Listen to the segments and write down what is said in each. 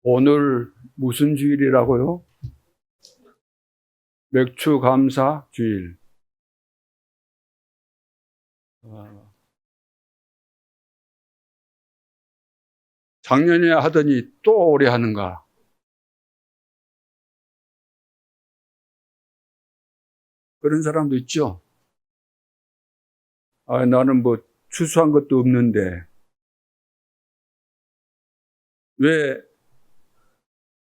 오늘 무슨 주일이라고요? 맥주 감사 주일. 작년에 하더니 또 올해 하는가? 그런 사람도 있죠. 나는 뭐 추수한 것도 없는데 왜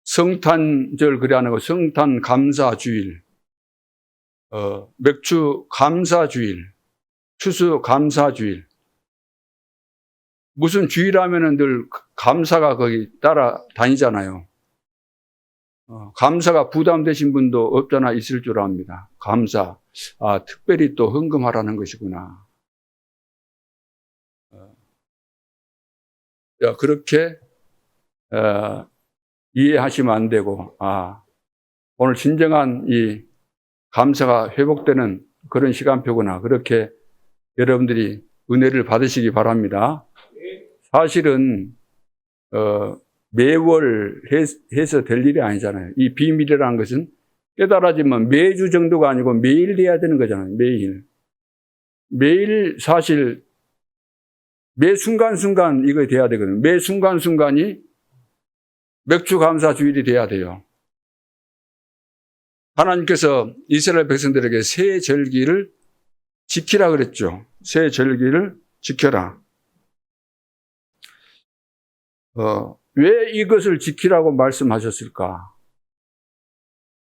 성탄절 그래 하는 거, 성탄 감사 주일, 맥주 감사 주일, 추수 감사 주일. 무슨 주일하면은 늘 감사가 거기 따라다니잖아요. 감사가 부담되신 분도 없잖아 있을 줄 압니다. 감사. 특별히 또 헌금하라는 것이구나. 그렇게 이해하시면 안 되고, 오늘 진정한 이 감사가 회복되는 그런 시간표구나. 그렇게 여러분들이 은혜를 받으시기 바랍니다. 사실은 매월 해서 될 일이 아니잖아요. 이 비밀이라는 것은 깨달아지면 매주 정도가 아니고 매일 돼야 되는 거잖아요. 매일 사실 매 순간순간 이거 돼야 되거든요. 매 순간순간이 맥주 감사 주일이 돼야 돼요. 하나님께서 이스라엘 백성들에게 새 절기를 지키라 그랬죠. 새 절기를 지켜라. 왜 이것을 지키라고 말씀하셨을까?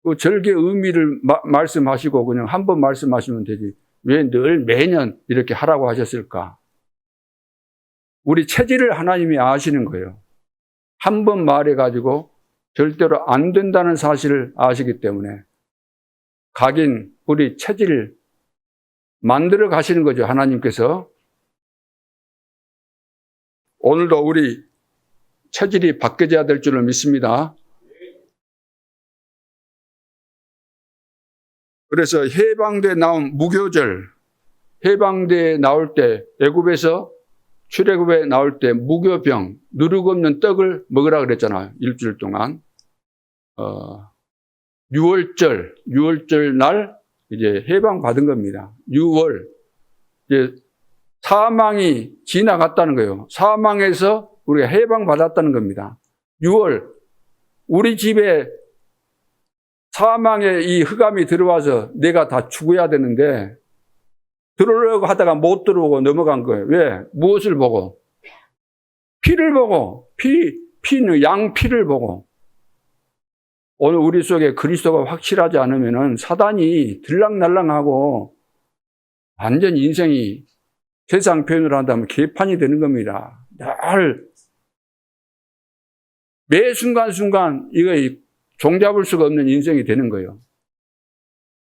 그 절기의 의미를 말씀하시고 그냥 한 번 말씀하시면 되지. 왜 늘 매년 이렇게 하라고 하셨을까? 우리 체질을 하나님이 아시는 거예요. 한 번 말해가지고 절대로 안 된다는 사실을 아시기 때문에 각인 우리 체질을 만들어 가시는 거죠. 하나님께서. 오늘도 우리 체질이 바뀌어져야 될 줄을 믿습니다. 그래서 해방대에 나온 무교절, 해방대에 나올 때 애굽에서 출애굽에 나올 때 무교병, 누룩 없는 떡을 먹으라 그랬잖아요. 일주일 동안. 6월절 날 이제 해방 받은 겁니다. 6월. 이제 사망이 지나갔다는 거예요. 사망에서 우리가 해방 받았다는 겁니다. 6월. 우리 집에 사망의 이 흑암이 들어와서 내가 다 죽어야 되는데 들어오려고 하다가 못 들어오고 넘어간 거예요. 왜? 무엇을 보고? 피를 보고, 피는 양피를 보고. 오늘 우리 속에 그리스도가 확실하지 않으면은 사단이 들락날락하고 완전 인생이 세상 표현으로 한다면 개판이 되는 겁니다. 매 순간순간 이거 종잡을 수가 없는 인생이 되는 거예요.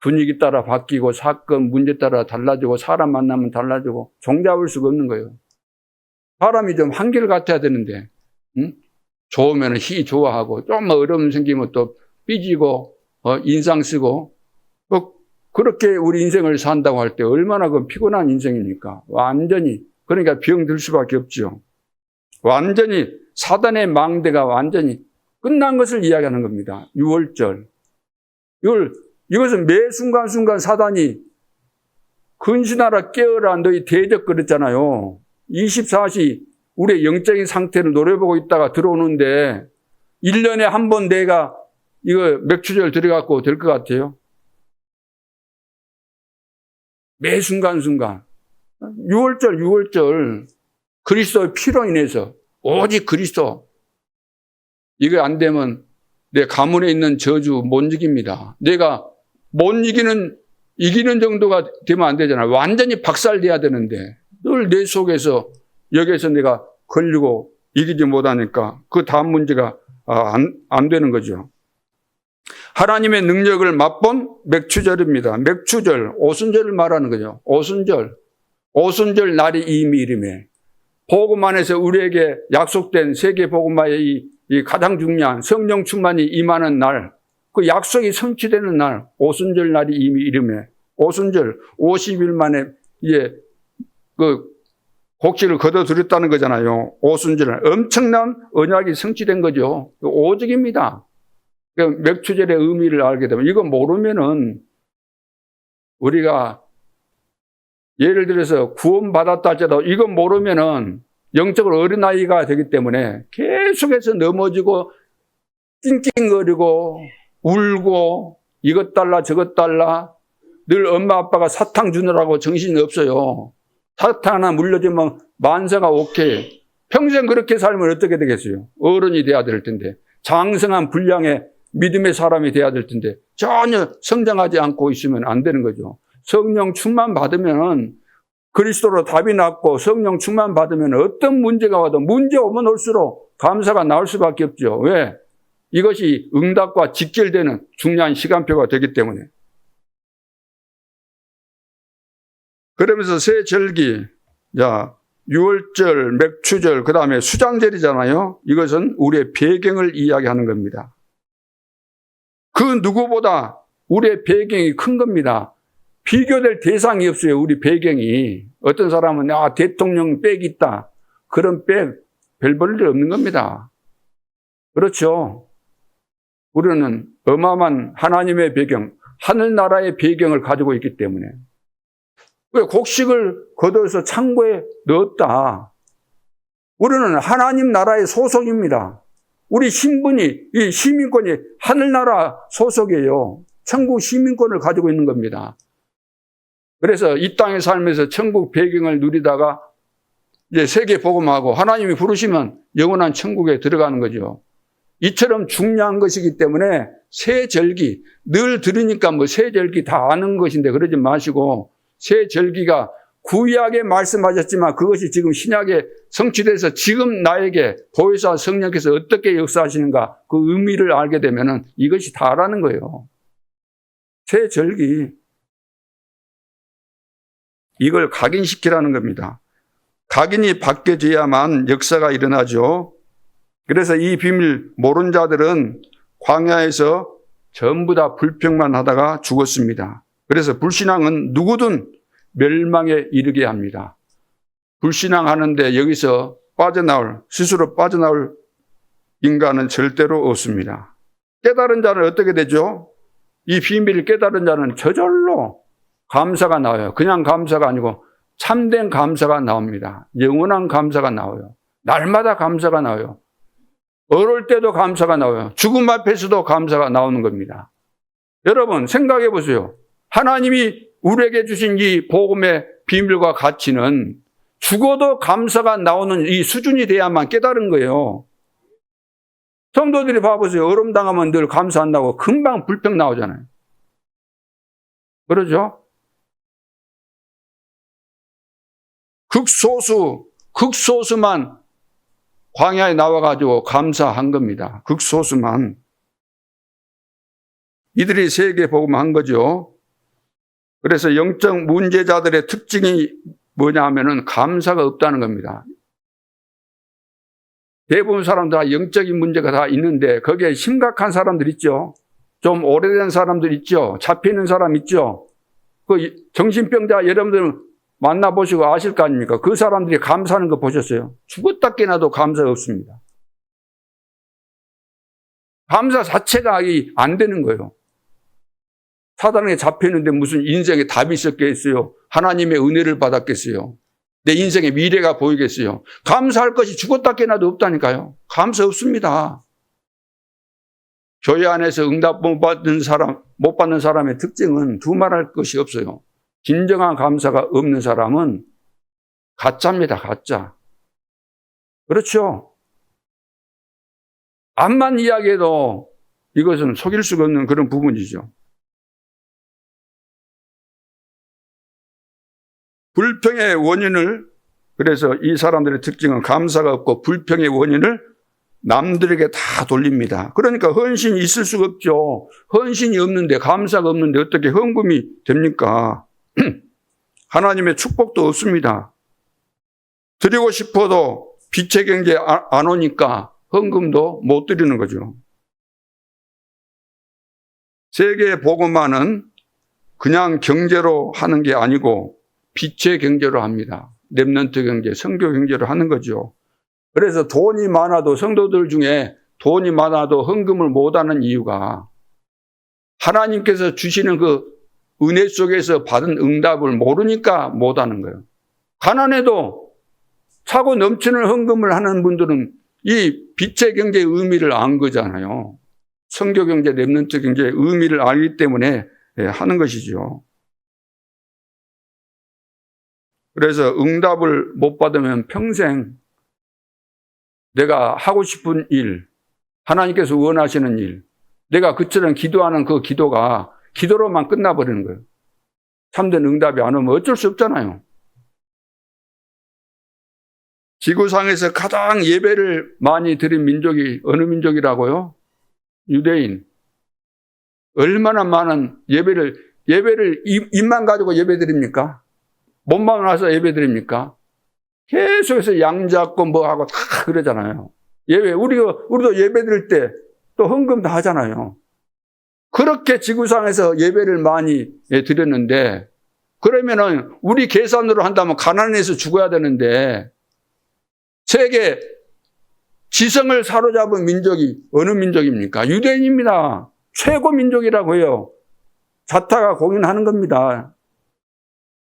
분위기 따라 바뀌고 사건, 문제 따라 달라지고 사람 만나면 달라지고 종잡을 수가 없는 거예요. 사람이 좀 한결 같아야 되는데 좋으면 좋아하고 좀 어려움 생기면 또 삐지고 인상 쓰고 그렇게 우리 인생을 산다고 할 때 얼마나 그 피곤한 인생입니까? 완전히 그러니까 병들 수밖에 없죠. 완전히 사단의 망대가 완전히 끝난 것을 이야기하는 겁니다. 6월절. 이것은 매 순간순간 사단이 근신하라 깨어라 너희 대적 그랬잖아요. 24시 우리의 영적인 상태를 노려보고 있다가 들어오는데 1년에 한 번 내가 이거 맥주절 들어갖고 될 것 같아요? 매 순간순간. 6월절. 그리스도의 피로 인해서 오직 그리스도. 이거 안 되면 내 가문에 있는 저주 못 이깁니다. 내가 못 이기는 정도가 되면 안 되잖아요. 완전히 박살내야 되는데 늘 내 속에서 여기에서 내가 걸리고 이기지 못하니까 그 다음 문제가 안 되는 거죠. 하나님의 능력을 맛본 맥추절입니다. 맥추절, 오순절을 말하는 거죠. 오순절 날이 이미 이름에 복음 안에서 우리에게 약속된 세계 복음화의 이 가장 중요한 성령 충만이 임하는 날, 그 약속이 성취되는 날, 오순절 날이 이미 이름에 오순절 50일 만에 그 곡식을 거둬들였다는 거잖아요. 오순절은 엄청난 언약이 성취된 거죠. 오직입니다. 맥추절의 의미를 알게 되면, 이거 모르면은 우리가 예를 들어서 구원받았다 할지라도 이거 모르면은 영적으로 어린아이가 되기 때문에 계속해서 넘어지고 낑낑거리고 울고 이것 달라 저것 달라, 늘 엄마 아빠가 사탕 주느라고 정신이 없어요. 사탕 하나 물려주면 만사가 오케이. 평생 그렇게 살면 어떻게 되겠어요? 어른이 돼야 될 텐데, 장성한 분량의 믿음의 사람이 돼야 될 텐데 전혀 성장하지 않고 있으면 안 되는 거죠. 성령 충만 받으면 그리스도로 답이 났고, 성령 충만 받으면 어떤 문제가 와도 문제 오면 올수록 감사가 나올 수밖에 없죠. 왜? 이것이 응답과 직결되는 중요한 시간표가 되기 때문에. 그러면서 새 절기, 유월절, 맥추절, 그 다음에 수장절이잖아요. 이것은 우리의 배경을 이야기하는 겁니다. 그 누구보다 우리의 배경이 큰 겁니다. 비교될 대상이 없어요. 우리 배경이. 어떤 사람은 대통령 백 있다, 그런 백 별 볼 일 없는 겁니다. 그렇죠. 우리는 어마어마한 하나님의 배경, 하늘나라의 배경을 가지고 있기 때문에. 왜 곡식을 거둬서 창고에 넣었다. 우리는 하나님 나라의 소속입니다. 우리 신분이, 이 시민권이 하늘나라 소속이에요. 천국 시민권을 가지고 있는 겁니다. 그래서 이 땅에 살면서 천국 배경을 누리다가 이제 세계 복음하고 하나님이 부르시면 영원한 천국에 들어가는 거죠. 이처럼 중요한 것이기 때문에 새 절기, 늘 들으니까 새 절기 다 아는 것인데 그러지 마시고, 새 절기가 구약에 말씀하셨지만 그것이 지금 신약에 성취돼서 지금 나에게 보혜사 성령께서 어떻게 역사하시는가, 그 의미를 알게 되면은 이것이 다라는 거예요. 새 절기. 이걸 각인시키라는 겁니다. 각인이 바뀌어져야만 역사가 일어나죠. 그래서 이 비밀 모르는 자들은 광야에서 전부 다 불평만 하다가 죽었습니다. 그래서 불신앙은 누구든 멸망에 이르게 합니다. 불신앙하는데 여기서 스스로 빠져나올 인간은 절대로 없습니다. 깨달은 자는 어떻게 되죠? 이 비밀을 깨달은 자는 저절로 감사가 나와요. 그냥 감사가 아니고 참된 감사가 나옵니다. 영원한 감사가 나와요. 날마다 감사가 나와요. 어릴 때도 감사가 나와요. 죽음 앞에서도 감사가 나오는 겁니다. 여러분 생각해 보세요. 하나님이 우리에게 주신 이 복음의 비밀과 가치는 죽어도 감사가 나오는 이 수준이 돼야만 깨달은 거예요. 성도들이 봐보세요. 어려움 당하면 늘 감사한다고 금방 불평 나오잖아요. 그러죠? 극소수만 광야에 나와가지고 감사한 겁니다. 극소수만. 이들이 세계 복음한 거죠. 그래서 영적 문제자들의 특징이 뭐냐 하면은 감사가 없다는 겁니다. 대부분 사람들 다 영적인 문제가 다 있는데 거기에 심각한 사람들 있죠. 좀 오래된 사람들 있죠. 잡히는 사람 있죠. 그 정신병자 여러분들 만나보시고 아실 거 아닙니까? 그 사람들이 감사하는 거 보셨어요? 죽었다 깨나도 감사가 없습니다. 감사 자체가 안 되는 거예요. 사단에게 잡혔는데 무슨 인생에 답이 있었겠어요? 하나님의 은혜를 받았겠어요? 내 인생의 미래가 보이겠어요? 감사할 것이 죽었다 깨나도 없다니까요. 감사 없습니다. 교회 안에서 응답 못 받는 사람의 특징은 두말할 것이 없어요. 진정한 감사가 없는 사람은 가짜입니다. 가짜. 그렇죠? 암만 이야기해도 이것은 속일 수가 없는 그런 부분이죠. 불평의 원인을, 그래서 이 사람들의 특징은 감사가 없고 불평의 원인을 남들에게 다 돌립니다. 그러니까 헌신이 있을 수가 없죠. 헌신이 없는데, 감사가 없는데 어떻게 헌금이 됩니까? 하나님의 축복도 없습니다. 드리고 싶어도 빛의 경제 안 오니까 헌금도 못 드리는 거죠. 세계 복음화는 그냥 경제로 하는 게 아니고 빛의 경제로 합니다. 렘넌트 경제, 선교 경제를 하는 거죠. 그래서 돈이 많아도 성도들 중에 돈이 많아도 헌금을 못하는 이유가 하나님께서 주시는 그 은혜 속에서 받은 응답을 모르니까 못하는 거예요. 가난해도 차고 넘치는 헌금을 하는 분들은 이 빛의 경제의 의미를 안 거잖아요. 선교 경제, 렘넌트 경제의 의미를 알기 때문에 하는 것이죠. 그래서 응답을 못 받으면 평생 내가 하고 싶은 일, 하나님께서 원하시는 일, 내가 그처럼 기도하는 그 기도가 기도로만 끝나버리는 거예요. 참된 응답이 안 오면 어쩔 수 없잖아요. 지구상에서 가장 예배를 많이 드린 민족이 어느 민족이라고요? 유대인. 얼마나 많은 예배를 입만 가지고 예배 드립니까? 몸만 와서 예배 드립니까? 계속해서 양 잡고 뭐 하고 다 그러잖아요. 예배, 우리도 예배 드릴 때 또 헌금 다 하잖아요. 그렇게 지구상에서 예배를 많이 드렸는데, 그러면은 우리 계산으로 한다면 가난해서 죽어야 되는데, 세계 지성을 사로잡은 민족이 어느 민족입니까? 유대인입니다. 최고 민족이라고 해요. 자타가 공인하는 겁니다.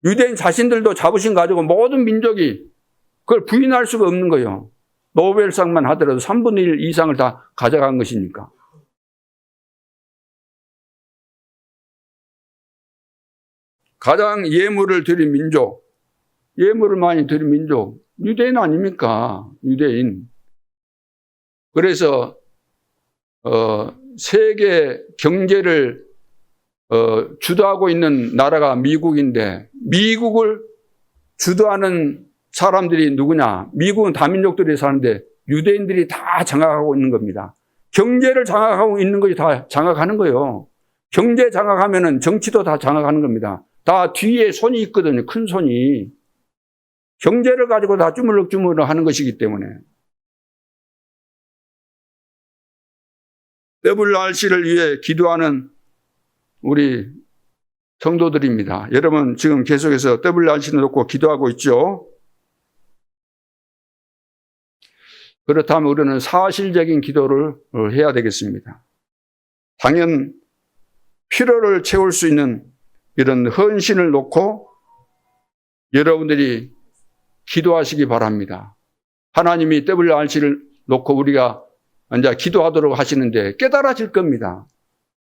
유대인 자신들도 자부심 가지고 모든 민족이 그걸 부인할 수가 없는 거예요. 노벨상만 하더라도 3분의 1 이상을 다 가져간 것이니까. 가장 예물을 드린 민족, 예물을 많이 드린 민족, 유대인 아닙니까? 유대인. 그래서 세계 경제를 주도하고 있는 나라가 미국인데, 미국을 주도하는 사람들이 누구냐? 미국은 다민족들이 사는데 유대인들이 다 장악하고 있는 겁니다. 경제를 장악하고 있는 것이 다 장악하는 거예요. 경제 장악하면은 정치도 다 장악하는 겁니다. 다 뒤에 손이 있거든요. 큰 손이. 경제를 가지고 다 주물럭주물럭 하는 것이기 때문에. WRC를 위해 기도하는 우리 성도들입니다. 여러분 지금 계속해서 WRC를 놓고 기도하고 있죠. 그렇다면 우리는 사실적인 기도를 해야 되겠습니다. 당연 필요를 채울 수 있는 이런 헌신을 놓고 여러분들이 기도하시기 바랍니다. 하나님이 WRC를 놓고 우리가 이제 기도하도록 하시는데 깨달아질 겁니다.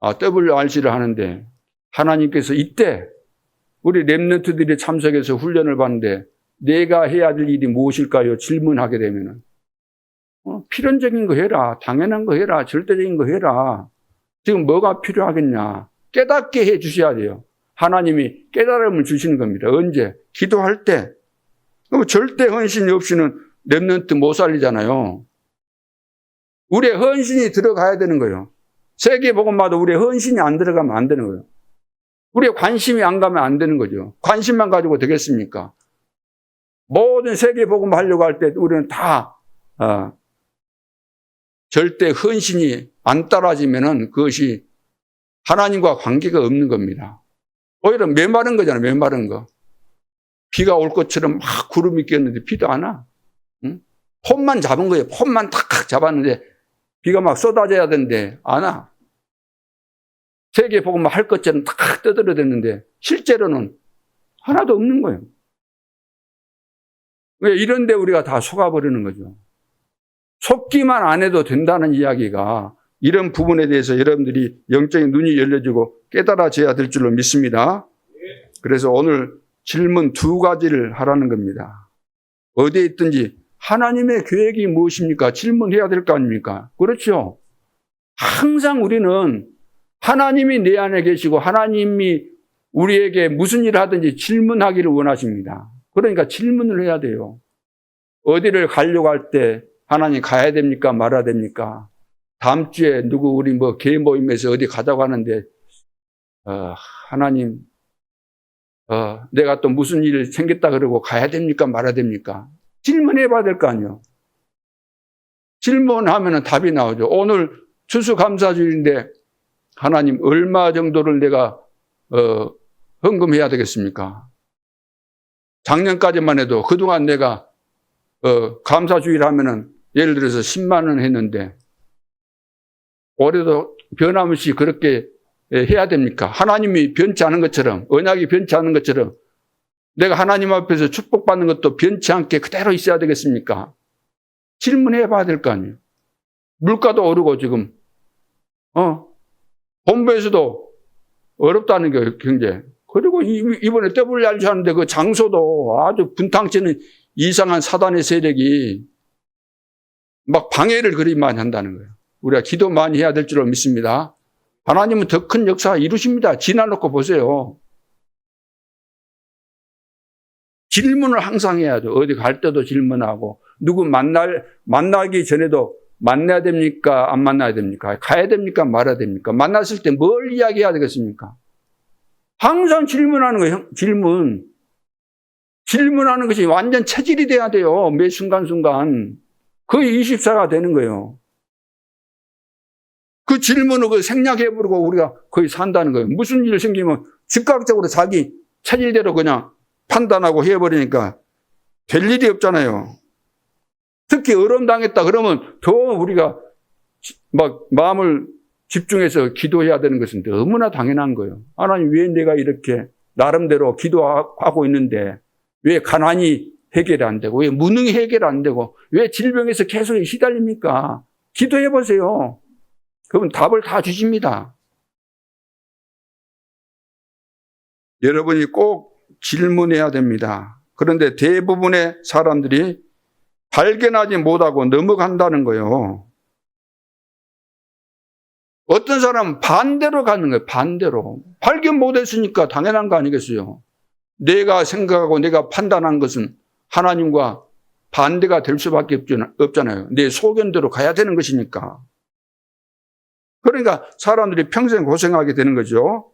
WRC를 하는데 하나님께서 이때 우리 렘넌트들이 참석해서 훈련을 받는데 내가 해야 될 일이 무엇일까요? 질문하게 되면은 필연적인 거 해라. 당연한 거 해라. 절대적인 거 해라. 지금 뭐가 필요하겠냐. 깨닫게 해 주셔야 돼요. 하나님이 깨달음을 주시는 겁니다. 언제? 기도할 때. 절대 헌신이 없이는 렘넌트 못 살리잖아요. 우리의 헌신이 들어가야 되는 거예요. 세계복음마다 우리의 헌신이 안 들어가면 안 되는 거예요. 우리의 관심이 안 가면 안 되는 거죠. 관심만 가지고 되겠습니까? 모든 세계복음 하려고 할 때 우리는 다 절대 헌신이 안 따라지면은 그것이 하나님과 관계가 없는 겁니다. 오히려 메마른 거잖아요. 메마른 거. 비가 올 것처럼 막 구름이 꼈는데 비도 안 와. 응? 폼만 잡은 거예요. 폼만 탁 잡았는데 비가 막 쏟아져야 되는데 안 와. 세계복음만 할 것처럼 탁 떠들어댔는데 실제로는 하나도 없는 거예요. 왜 이런데 우리가 다 속아버리는 거죠. 속기만 안 해도 된다는 이야기가 이런 부분에 대해서 여러분들이 영적인 눈이 열려지고 깨달아져야 될 줄로 믿습니다. 그래서 오늘 질문 2가지를 하라는 겁니다. 어디에 있든지 하나님의 계획이 무엇입니까? 질문해야 될 거 아닙니까? 그렇죠. 항상 우리는 하나님이 내 안에 계시고 하나님이 우리에게 무슨 일을 하든지 질문하기를 원하십니다. 그러니까 질문을 해야 돼요. 어디를 가려고 할 때 하나님 가야 됩니까? 말아야 됩니까? 다음 주에 누구 우리 개인 모임에서 어디 가자고 하는데 하나님 내가 또 무슨 일 생겼다 그러고 가야 됩니까? 말아야 됩니까? 질문해 봐야 될 거 아니에요. 질문하면 답이 나오죠. 오늘 추수감사주일인데 하나님 얼마 정도를 내가 헌금해야 되겠습니까? 작년까지만 해도 그동안 내가 감사주의를 하면은 예를 들어서 10만 원 했는데 올해도 변함없이 그렇게 해야 됩니까? 하나님이 변치 않은 것처럼, 언약이 변치 않은 것처럼 내가 하나님 앞에서 축복받는 것도 변치 않게 그대로 있어야 되겠습니까? 질문해 봐야 될 거 아니에요. 물가도 오르고 지금 본부에서도 어렵다는 게 경제. 그리고 이번에 WRC 하는데 그 장소도 아주 분탕치는 이상한 사단의 세력이 막 방해를 그리 많이 한다는 거예요. 우리가 기도 많이 해야 될 줄로 믿습니다. 하나님은 더 큰 역사 이루십니다. 지나놓고 보세요. 질문을 항상 해야죠. 어디 갈 때도 질문하고 누구 만나기 전에도 만나야 됩니까? 안 만나야 됩니까? 가야 됩니까? 말아야 됩니까? 만났을 때 뭘 이야기해야 되겠습니까? 항상 질문하는 거예요. 질문하는 것이 완전 체질이 돼야 돼요. 매 순간순간. 그게 24가 되는 거예요. 그 질문을 생략해버리고 우리가 거의 산다는 거예요. 무슨 일 생기면 즉각적으로 자기 체질대로 그냥 판단하고 해버리니까 될 일이 없잖아요. 특히 어려움 당했다 그러면 더 우리가 막 마음을 집중해서 기도해야 되는 것은 너무나 당연한 거예요. 하나님 왜 내가 이렇게 나름대로 기도하고 있는데 왜 가난이 해결이 안 되고 왜 무능이 해결이 안 되고 왜 질병에서 계속 시달립니까? 기도해 보세요. 그러면 답을 다 주십니다. 여러분이 꼭 질문해야 됩니다. 그런데 대부분의 사람들이 발견하지 못하고 넘어간다는 거예요. 어떤 사람은 반대로 가는 거예요. 반대로. 발견 못했으니까 당연한 거 아니겠어요. 내가 생각하고 내가 판단한 것은 하나님과 반대가 될 수밖에 없잖아요. 내 소견대로 가야 되는 것이니까. 그러니까 사람들이 평생 고생하게 되는 거죠.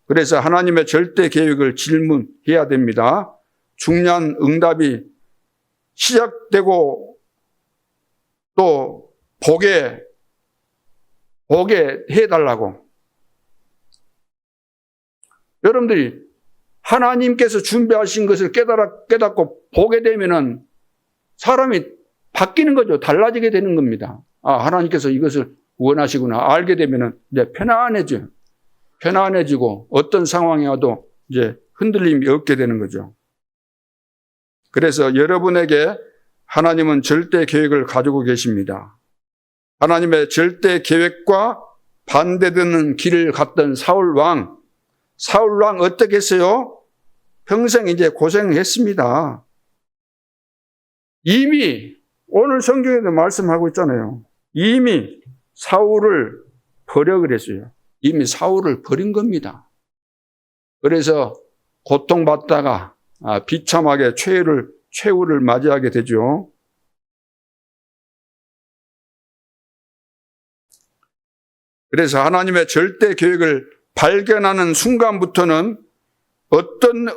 그래서 하나님의 절대 계획을 질문해야 됩니다. 중요한 응답이 시작되고 또 보게 해달라고. 여러분들이 하나님께서 준비하신 것을 깨닫고 보게 되면은 사람이 바뀌는 거죠. 달라지게 되는 겁니다. 아, 하나님께서 이것을 원하시구나. 알게 되면은 이제 편안해지고 어떤 상황이 와도 이제 흔들림이 없게 되는 거죠. 그래서 여러분에게 하나님은 절대 계획을 가지고 계십니다. 하나님의 절대 계획과 반대되는 길을 갔던 사울 왕 어떻게 했어요? 평생 이제 고생했습니다. 이미 오늘 성경에도 말씀하고 있잖아요. 이미 사울을 버려 그랬어요. 이미 사울을 버린 겁니다. 그래서 고통받다가 비참하게 최후를 맞이하게 되죠. 그래서 하나님의 절대 계획을 발견하는 순간부터는 어떤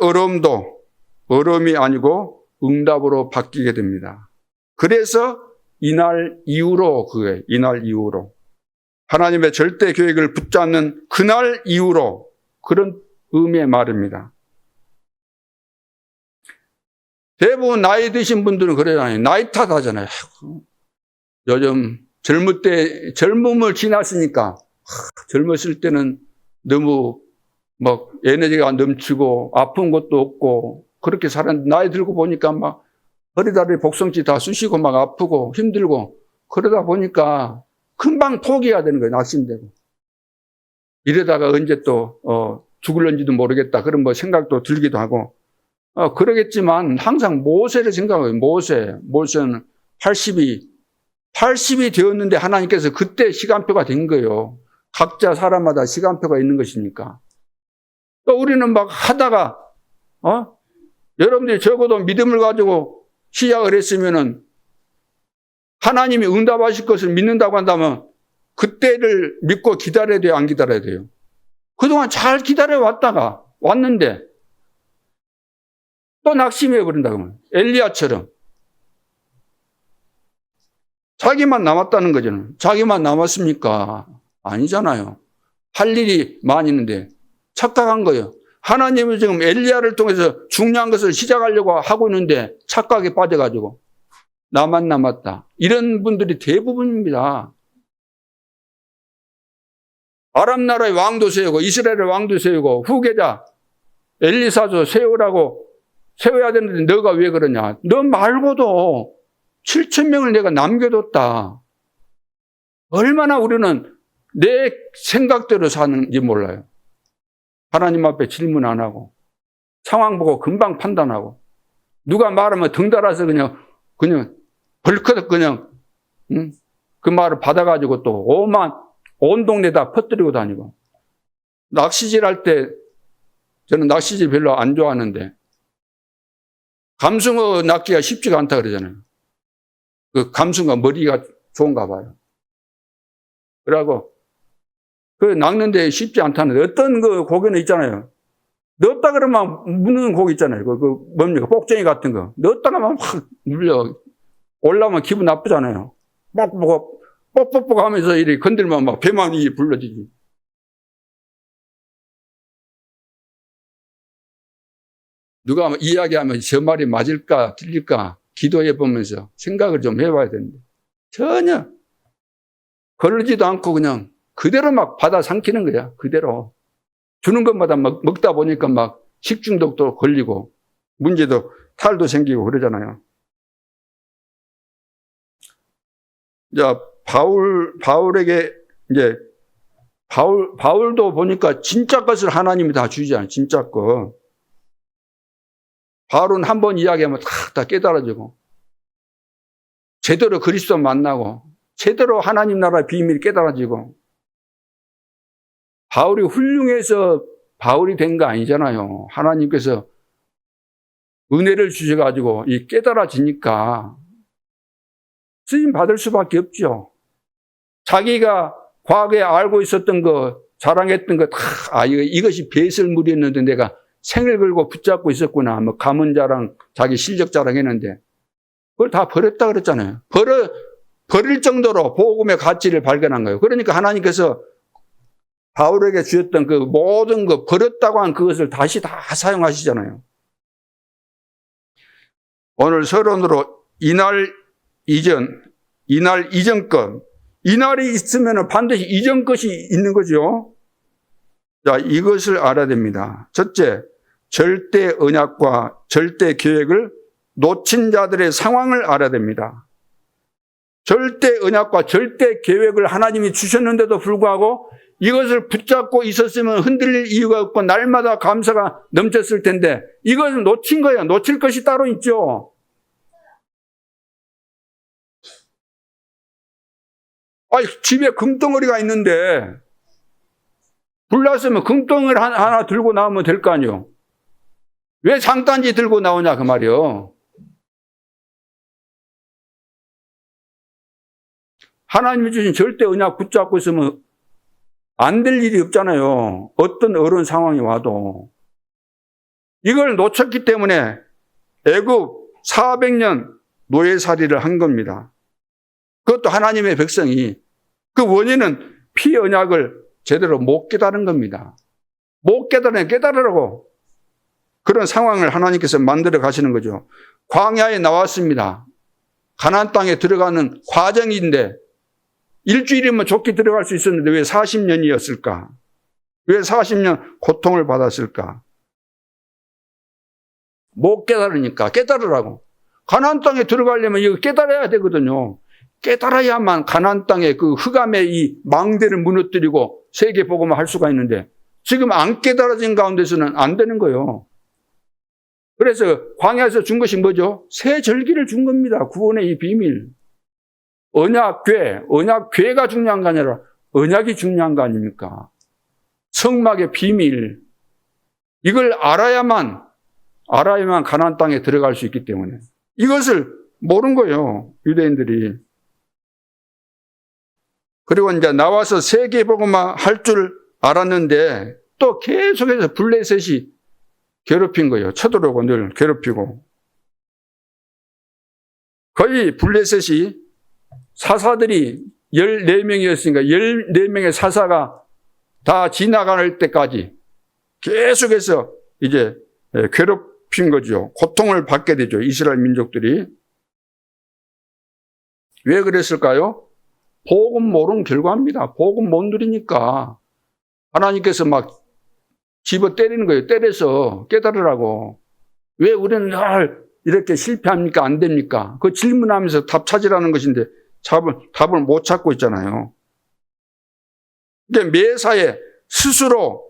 어려움이 아니고 응답으로 바뀌게 됩니다. 그래서 이날 이후로 하나님의 절대 계획을 붙잡는 그날 이후로 그런 의미의 말입니다. 대부분 나이 드신 분들은 그래요. 나이 탓하잖아요. 요즘 젊음을 지났으니까 젊었을 때는 너무 막 에너지가 넘치고 아픈 것도 없고 그렇게 살았는데 나이 들고 보니까 막 허리다리 복성지 다 쑤시고 막 아프고 힘들고 그러다 보니까 금방 포기해야 되는 거예요. 낙심되고. 이러다가 언제 또 죽을런지도 모르겠다. 그런 뭐 생각도 들기도 하고 그러겠지만 항상 모세를 생각해요. 모세는 80이 되었는데 하나님께서 그때 시간표가 된 거예요. 각자 사람마다 시간표가 있는 것이니까. 또 우리는 막 하다가 여러분들이 적어도 믿음을 가지고 시작을 했으면은 하나님이 응답하실 것을 믿는다고 한다면 그때를 믿고 기다려야 돼요? 안 기다려야 돼요? 그동안 잘 기다려왔다가 왔는데 또 낙심해 버린다 그러면 엘리야처럼 자기만 남았다는 거잖아요. 자기만 남았습니까? 아니잖아요. 할 일이 많이 있는데 착각한 거예요. 하나님은 지금 엘리야를 통해서 중요한 것을 시작하려고 하고 있는데 착각에 빠져가지고 나만 남았다. 이런 분들이 대부분입니다. 아람 나라의 왕도 세우고 이스라엘의 왕도 세우고 후계자 엘리사도 세우라고 세워야 되는데 너가 왜 그러냐. 너 말고도 7,000명을 내가 남겨뒀다. 얼마나 우리는 내 생각대로 사는지 몰라요. 하나님 앞에 질문 안 하고 상황 보고 금방 판단하고 누가 말하면 등달아서 그냥 벌크덕 그냥 그 말을 받아가지고 또 온 동네 다 퍼뜨리고 다니고. 낚시질 할 때 저는 낚시질 별로 안 좋아하는데 감승어 낚기가 쉽지가 않다 그러잖아요. 그 감승어 머리가 좋은가 봐요. 그러고 그 낚는데 쉽지 않다는데 어떤 그 고기는 있잖아요. 넣었다 그러면 무는 고기 있잖아요. 그 뭡니까? 꼭쟁이 같은 거. 넣었다가 막 물려. 올라오면 기분 나쁘잖아요. 막 뻑뻑뻑 하면서 이렇게 건들면 막 배만 불러지지. 누가 이야기하면 저 말이 맞을까 틀릴까 기도해 보면서 생각을 좀 해봐야 되는데 전혀 거르지도 않고 그냥 그대로 막 받아 삼키는 거야. 그대로. 주는 것마다 막 먹다 보니까 막 식중독도 걸리고 문제도 탈도 생기고 그러잖아요. 자, 바울에게 이제 바울도 보니까 진짜 것을 하나님이 다 주잖아요. 진짜 것. 바울은 한 번 이야기하면 다 깨달아지고 제대로 그리스도 만나고 제대로 하나님 나라의 비밀이 깨달아지고 바울이 훌륭해서 바울이 된 거 아니잖아요. 하나님께서 은혜를 주셔가지고 이 깨달아지니까 쓰임 받을 수밖에 없죠. 자기가 과거에 알고 있었던 거, 자랑했던 거 다, 이것이 배설물이었는데 내가 생을 걸고 붙잡고 있었구나. 뭐 가문 자랑, 자기 실력 자랑했는데 그걸 다 버렸다 그랬잖아요. 버릴 정도로 복음의 가치를 발견한 거예요. 그러니까 하나님께서 바울에게 주셨던 그 모든 거 버렸다고 한 그것을 다시 다 사용하시잖아요. 오늘 서론으로 이날 이전 것. 이날이 있으면 반드시 이전 것이 있는 거죠. 자, 이것을 알아야 됩니다. 첫째, 절대 언약과 절대 계획을 놓친 자들의 상황을 알아야 됩니다. 절대 언약과 절대 계획을 하나님이 주셨는데도 불구하고 이것을 붙잡고 있었으면 흔들릴 이유가 없고 날마다 감사가 넘쳤을 텐데 이것을 놓친 거예요. 놓칠 것이 따로 있죠. 집에 금덩어리가 있는데 불났으면 금덩어리 하나 들고 나오면 될 거 아니에요. 왜 장단지 들고 나오냐 그 말이요. 하나님이 주신 절대 언약 붙잡고 있으면 안 될 일이 없잖아요. 어떤 어려운 상황이 와도. 이걸 놓쳤기 때문에 애굽 400년 노예살이를 한 겁니다. 그것도 하나님의 백성이. 그 원인은 피 언약을 제대로 못 깨달은 겁니다. 못 깨달으라고 그런 상황을 하나님께서 만들어 가시는 거죠. 광야에 나왔습니다. 가나안 땅에 들어가는 과정인데 일주일이면 좋게 들어갈 수 있었는데 왜 40년이었을까? 왜 40년 고통을 받았을까? 못 깨달으니까 깨달으라고. 가나안 땅에 들어가려면 이거 깨달아야 되거든요. 깨달아야만 가나안 땅의 그 흑암의 이 망대를 무너뜨리고 세계 복음을 할 수가 있는데 지금 안 깨달아진 가운데서는 안 되는 거예요. 그래서 광야에서 준 것이 뭐죠? 새 절기를 준 겁니다. 구원의 이 비밀. 언약궤가 중요한 거 아니라 언약이 중요한 거 아닙니까? 성막의 비밀. 이걸 알아야만 가나안 땅에 들어갈 수 있기 때문에 이것을 모른 거예요. 유대인들이. 그리고 이제 나와서 세계복음화 할 줄 알았는데 또 계속해서 블레셋이 괴롭힌 거예요. 쳐들어오고 늘 괴롭히고. 거의 블레셋이 사사들이 14명이었으니까 14명의 사사가 다 지나갈 때까지 계속해서 이제 괴롭힌 거죠. 고통을 받게 되죠. 이스라엘 민족들이. 왜 그랬을까요? 복음 모르는 결과입니다. 복음 못 누리니까 하나님께서 막 집어 때리는 거예요. 때려서 깨달으라고. 왜 우리는 늘 이렇게 실패합니까? 안 됩니까? 그 질문하면서 답 찾으라는 것인데 답을 못 찾고 있잖아요. 근데 매사에 스스로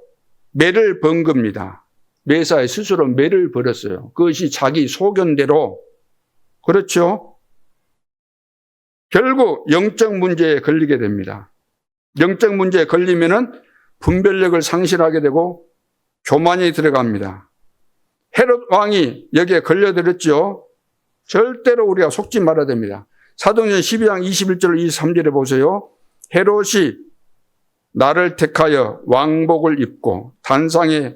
매를 번 겁니다. 매사에 스스로 매를 벌었어요. 그것이 자기 소견대로. 그렇죠? 결국 영적 문제에 걸리게 됩니다. 영적 문제에 걸리면은 분별력을 상실하게 되고 교만이 들어갑니다. 헤롯 왕이 여기에 걸려들었죠. 절대로 우리가 속지 말아야 됩니다. 사도행전 12장 21절 23절에 보세요. 헤롯이 나를 택하여 왕복을 입고 단상에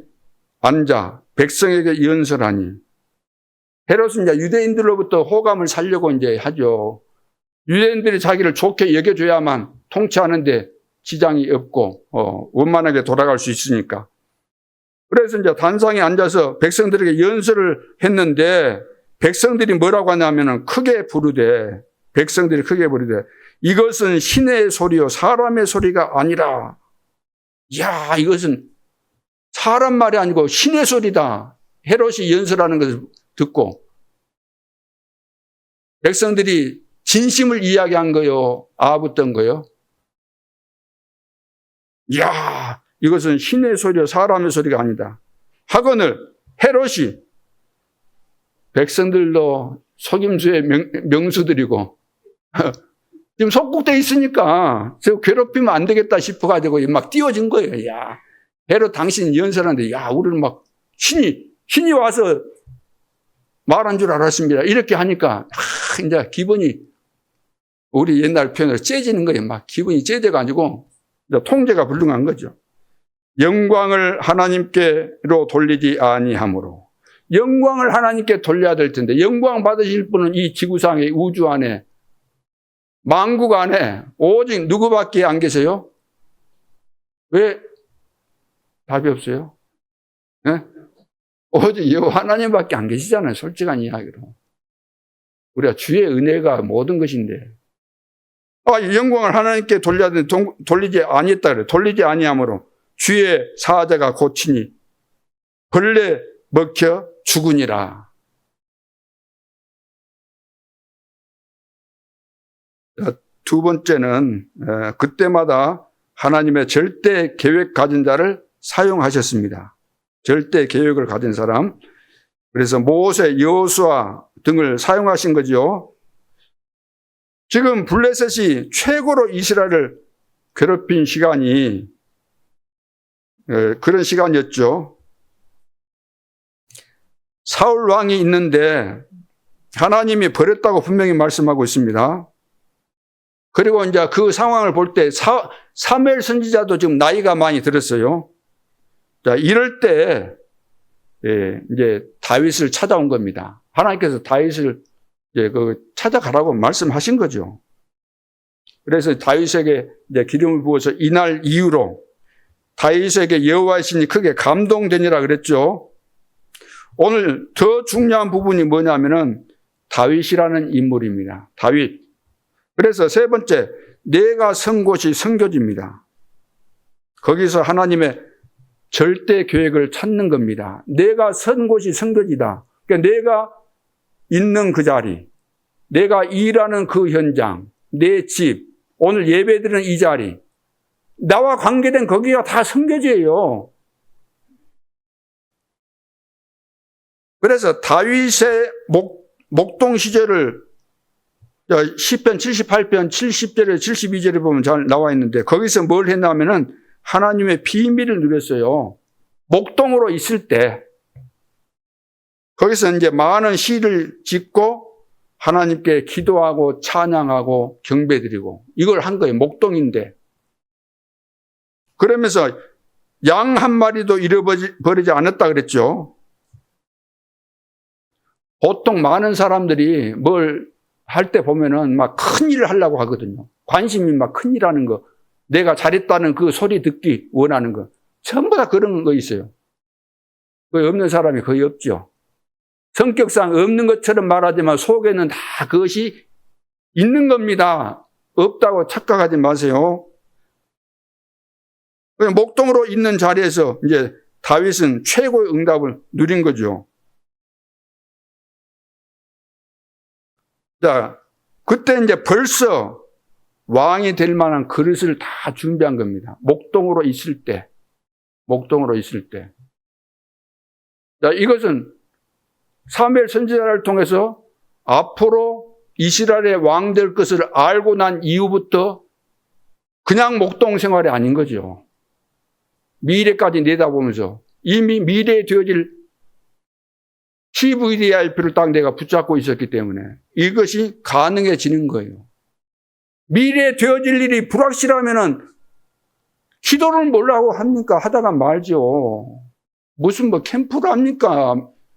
앉아 백성에게 연설하니. 헤롯은 이제 유대인들로부터 호감을 살려고 이제 하죠. 유대인들이 자기를 좋게 여겨줘야만 통치하는데 지장이 없고 원만하게 돌아갈 수 있으니까. 그래서 이제 단상에 앉아서 백성들에게 연설을 했는데 백성들이 뭐라고 하냐면은 백성들이 크게 부르되 이것은 신의 소리요 사람의 소리가 아니라. 이야, 이것은 사람 말이 아니고 신의 소리다. 헤롯이 연설하는 것을 듣고 백성들이 진심을 이야기한 거요, 아부던 거요? 이야, 이것은 신의 소리요 사람의 소리가 아니다. 하거늘 헤롯이 백성들도 속임수의 명수들이고 지금 속국돼 있으니까 저 괴롭히면 안 되겠다 싶어가지고 막 띄워진 거예요. 야, 헤롯 당신 연설하는데 야, 우리는 막 신이 와서 말한 줄 알았습니다. 이렇게 하니까 이제 기분이 우리 옛날 표현으로 째지는 거예요. 막 기분이 째져가지고 통제가 불능한 거죠. 영광을 하나님께로 돌리지 아니하므로. 영광을 하나님께 돌려야 될 텐데 영광 받으실 분은 이 지구상의 우주 안에 만국 안에 오직 누구밖에 안 계세요? 왜 답이 없어요? 네? 오직 여호와 하나님밖에 안 계시잖아요. 솔직한 이야기로. 우리가 주의 은혜가 모든 것인데 영광을 하나님께 돌려야 되는데 돌리지 아니했다 그래요. 돌리지 아니하므로 주의 사자가 고치니 벌레 먹혀 죽으니라. 두 번째는 그때마다 하나님의 절대 계획 가진 자를 사용하셨습니다. 절대 계획을 가진 사람. 그래서 모세, 여호수아 등을 사용하신 거죠. 지금 블레셋이 최고로 이스라엘을 괴롭힌 시간이 그런 시간이었죠. 사울 왕이 있는데 하나님이 버렸다고 분명히 말씀하고 있습니다. 그리고 이제 그 상황을 볼 때 사무엘 선지자도 지금 나이가 많이 들었어요. 자, 이럴 때 이제 다윗을 찾아온 겁니다. 하나님께서 다윗을 찾아가라고 말씀하신 거죠. 그래서 다윗에게 이제 기름을 부어서 이날 이후로 다윗에게 여호와의 신이 크게 감동되니라 그랬죠. 오늘 더 중요한 부분이 뭐냐면은 다윗이라는 인물입니다. 다윗. 그래서 세 번째, 내가 선 곳이 선교지입니다. 거기서 하나님의 절대 계획을 찾는 겁니다. 내가 선 곳이 선교지다. 그러니까 내가 있는 그 자리, 내가 일하는 그 현장, 내 집, 오늘 예배드리는 이 자리, 나와 관계된 거기가 다 선교지예요. 그래서 다윗의 목동 시절을 시편 78편 70절에 72절에 보면 잘 나와 있는데 거기서 뭘 했냐면은 하나님의 비밀을 누렸어요. 목동으로 있을 때 거기서 이제 많은 시를 짓고 하나님께 기도하고 찬양하고 경배드리고 이걸 한 거예요. 목동인데. 그러면서 양 한 마리도 잃어버리지 않았다 그랬죠. 보통 많은 사람들이 뭘 할 때 보면은 막 큰 일을 하려고 하거든요. 관심이 막 큰 일 하는 거. 내가 잘했다는 그 소리 듣기 원하는 거. 전부 다 그런 거 있어요. 그 없는 사람이 거의 없죠. 성격상 없는 것처럼 말하지만 속에는 다 그것이 있는 겁니다. 없다고 착각하지 마세요. 목동으로 있는 자리에서 이제 다윗은 최고의 응답을 누린 거죠. 자, 그때 이제 벌써 왕이 될 만한 그릇을 다 준비한 겁니다. 목동으로 있을 때. 자, 이것은 사무엘 선지자를 통해서 앞으로 이스라엘의 왕 될 것을 알고 난 이후부터 그냥 목동 생활이 아닌 거죠. 미래까지 내다보면서 이미 미래에 되어질 CVDIP를 딱 내가 붙잡고 있었기 때문에 이것이 가능해지는 거예요. 미래에 되어질 일이 불확실하면은 기도를 뭐라고 합니까? 하다가 말죠. 무슨 캠프를 합니까?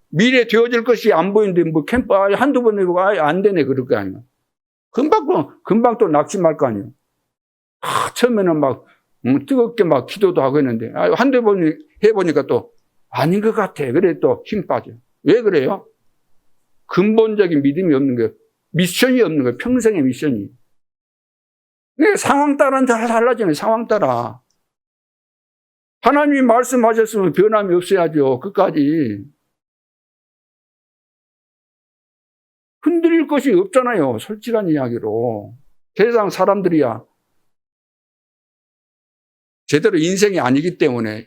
미래 되어질 것이 안 보이는데 캠프 한두 번 해보고 안 되네 그럴 거 아니에요. 금방 또 낙심할 거 아니에요. 처음에는 뜨겁게 기도도 하고 했는데 한두 번 해보니까 또 아닌 것 같아. 그래 또 힘 빠져. 왜 그래요? 근본적인 믿음이 없는 거예요. 미션이 없는 거예요. 평생의 미션이. 상황 따라는 다 달라지네. 상황 따라. 하나님이 말씀하셨으면 변함이 없어야죠. 끝까지. 흔들릴 것이 없잖아요. 솔직한 이야기로. 세상 사람들이야 제대로 인생이 아니기 때문에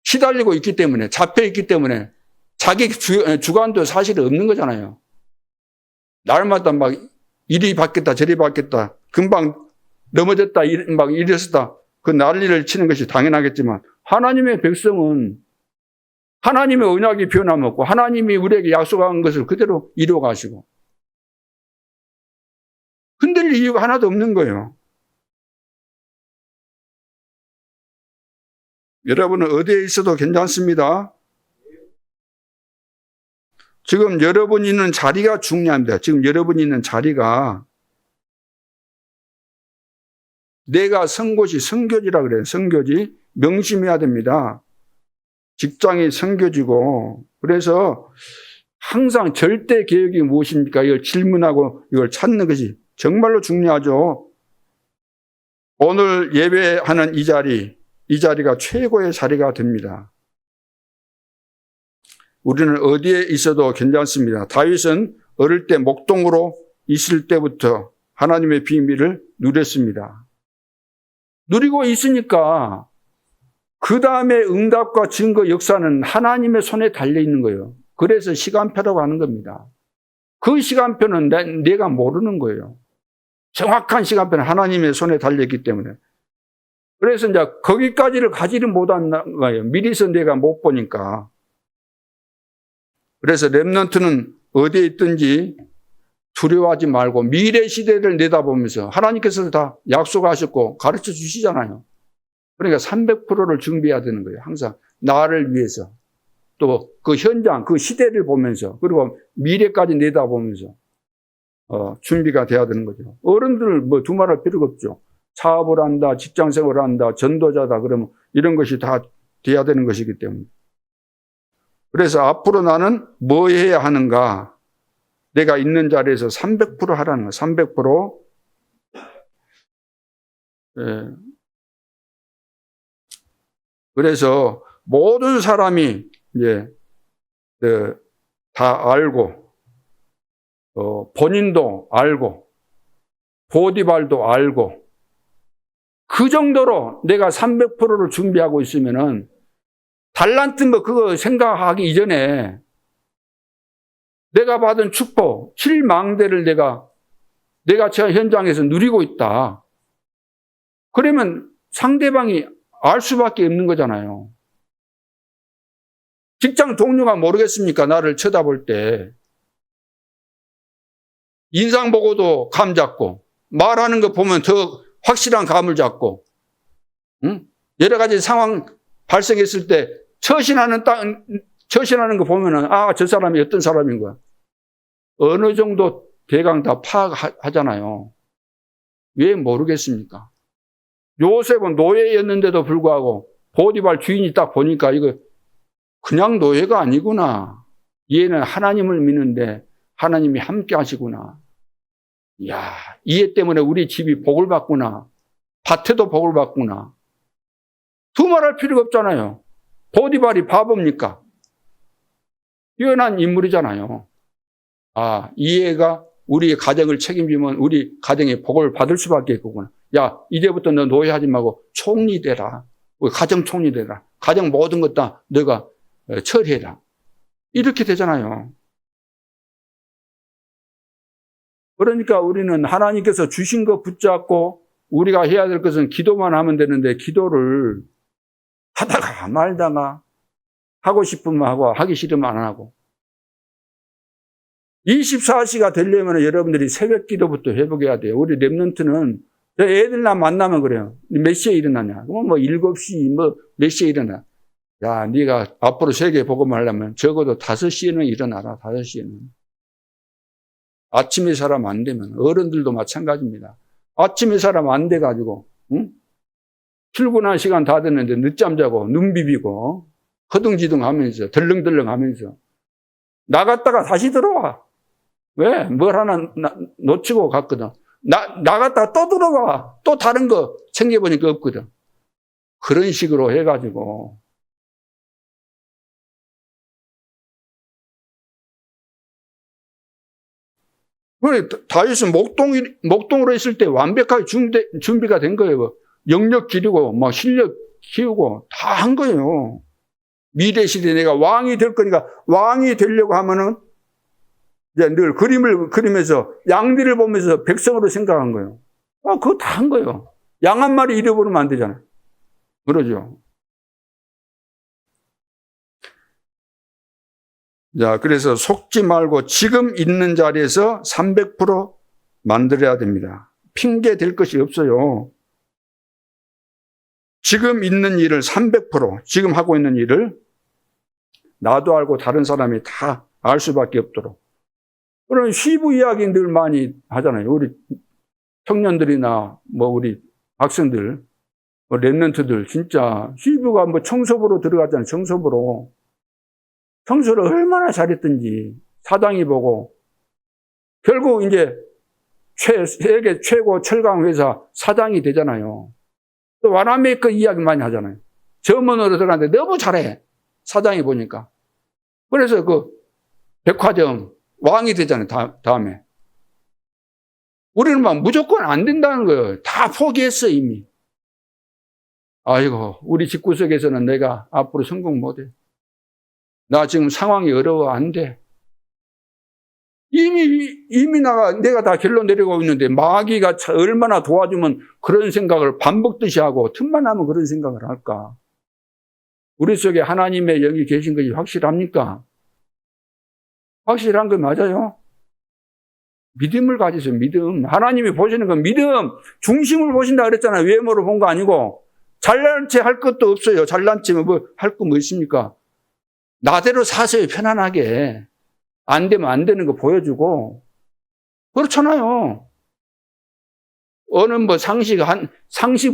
시달리고 있기 때문에 잡혀 있기 때문에 자기 주관도 사실 없는 거잖아요. 날마다 이리 바뀌었다 저리 바뀌었다 금방 넘어졌다 이랬었다 그 난리를 치는 것이 당연하겠지만 하나님의 백성은 하나님의 언약이 변함없고 하나님이 우리에게 약속한 것을 그대로 이루어가시고 흔들릴 이유가 하나도 없는 거예요. 여러분은 어디에 있어도 괜찮습니다. 지금 여러분이 있는 자리가 중요합니다. 지금 여러분이 있는 자리가 내가 선 곳이 선교지라 그래요. 선교지. 명심해야 됩니다. 직장이 선교지고 그래서 항상 절대 개혁이 무엇입니까? 이걸 질문하고 이걸 찾는 것이 정말로 중요하죠. 오늘 예배하는 이 자리가 최고의 자리가 됩니다. 우리는 어디에 있어도 괜찮습니다. 다윗은 어릴 때 목동으로 있을 때부터 하나님의 비밀을 누렸습니다. 누리고 있으니까 그 다음에 응답과 증거 역사는 하나님의 손에 달려있는 거예요. 그래서 시간표라고 하는 겁니다. 그 시간표는 내가 모르는 거예요. 정확한 시간표는 하나님의 손에 달려있기 때문에. 그래서 이제 거기까지를 가지를 못한 거예요. 미리서 내가 못 보니까. 그래서 렘넌트는 어디에 있든지 두려워하지 말고 미래 시대를 내다보면서 하나님께서 다 약속하셨고 가르쳐 주시잖아요. 그러니까 300%를 준비해야 되는 거예요. 항상 나를 위해서. 또 그 현장, 그 시대를 보면서 그리고 미래까지 내다보면서 준비가 돼야 되는 거죠. 어른들 두말할 필요가 없죠. 사업을 한다, 직장생활을 한다, 전도자다 그러면 이런 것이 다 돼야 되는 것이기 때문에. 그래서 앞으로 나는 뭐 해야 하는가? 내가 있는 자리에서 300% 하라는 거예요. 300%. 예. 그래서 모든 사람이 이제 다 알고, 본인도 알고, 보디발도 알고, 그 정도로 내가 300%를 준비하고 있으면은 달란트 그거 생각하기 이전에 내가 받은 축복, 7망대를 내가 저 현장에서 누리고 있다. 그러면 상대방이 알 수밖에 없는 거잖아요. 직장 동료가 모르겠습니까? 나를 쳐다볼 때. 인상 보고도 감 잡고, 말하는 거 보면 더 확실한 감을 잡고, 응? 여러 가지 상황 발생했을 때 처신하는 거 보면은, 저 사람이 어떤 사람인 거야. 어느 정도 대강 다 파악하잖아요. 왜 모르겠습니까? 요셉은 노예였는데도 불구하고 보디발 주인이 딱 보니까 이거 그냥 노예가 아니구나. 얘는 하나님을 믿는데 하나님이 함께 하시구나. 이야, 이해 때문에 우리 집이 복을 받구나. 밭에도 복을 받구나. 두말할 필요가 없잖아요. 보디발이 바보입니까? 뛰어난 인물이잖아요. 아, 이 애가 우리의 가정을 책임지면 우리 가정에 복을 받을 수밖에 없구나. 야, 이제부터 너 노예하지 말고 총리 되라. 가정 총리 되라. 가정 모든 것 다 너가 처리해라. 이렇게 되잖아요. 그러니까 우리는 하나님께서 주신 거 붙잡고 우리가 해야 될 것은 기도만 하면 되는데 기도를 하다가 말다가 하고 싶으면 하고 하기 싫으면 안 하고 24시가 되려면 여러분들이 새벽 기도부터 회복해야 돼요. 우리 랩런트는 애들랑 만나면 그래요. 몇 시에 일어나냐? 그러면 뭐 7시 몇 시에 일어나? 야, 네가 앞으로 세계 복음을 하려면 적어도 5시에는 일어나라. 5시에는. 아침에 사람 안 되면 어른들도 마찬가지입니다. 아침에 사람 안 돼가지고 응? 출근할 시간 다 됐는데 늦잠 자고 눈 비비고 허둥지둥 하면서 덜렁덜렁 하면서 나갔다가 다시 들어와. 왜? 뭘 하나 놓치고 갔거든. 나갔다가 또 들어와. 또 다른 거 챙겨보니까 없거든. 그런 식으로 해가지고 다윗은 목동으로 있을 때 완벽하게 준비가 된 거예요. 영역 기르고 막 실력 키우고 다 한 거예요. 미래 시대에 내가 왕이 될 거니까 왕이 되려고 하면은 이제 늘 그림을 그리면서 양들을 보면서 백성으로 생각한 거예요. 그거 다 한 거예요. 양 한 마리 잃어버리면 안 되잖아요. 그러죠. 자, 그래서 속지 말고 지금 있는 자리에서 300% 만들어야 됩니다. 핑계 댈 것이 없어요. 지금 있는 일을 300%, 지금 하고 있는 일을 나도 알고 다른 사람이 다 알 수밖에 없도록. 그런 시부 이야기 늘 많이 하잖아요. 우리 청년들이나 뭐 우리 학생들, 뭐 랩런트들 진짜 시부가 뭐 청소부로 들어갔잖아요. 청소부로. 청소를 얼마나 잘했던지 사장이 보고 결국 이제 세계 최고 철강 회사 사장이 되잖아요. 또 와나메이커 이야기 많이 하잖아요. 점원으로 들어갔는데 너무 잘해. 사장이 보니까. 그래서 그 백화점 왕이 되잖아요. 다음에. 우리는 막 무조건 안 된다는 거예요. 다 포기했어 이미. 아이고 우리 집구석에서는 내가 앞으로 성공 못해. 나 지금 상황이 어려워 안 돼. 이미 내가 다 결론 내리고 있는데 마귀가 얼마나 도와주면 그런 생각을 반복듯이 하고 틈만 나면 그런 생각을 할까? 우리 속에 하나님의 영이 계신 것이 확실합니까? 확실한 거 맞아요? 믿음을 가지세요. 믿음. 하나님이 보시는 건 믿음. 중심을 보신다 그랬잖아요. 외모로 본 거 아니고. 잘난 체 할 것도 없어요. 잘난 체 할 거 뭐 있습니까? 나대로 사세요. 편안하게. 안 되면 안 되는 거 보여주고. 그렇잖아요. 어느 뭐 상식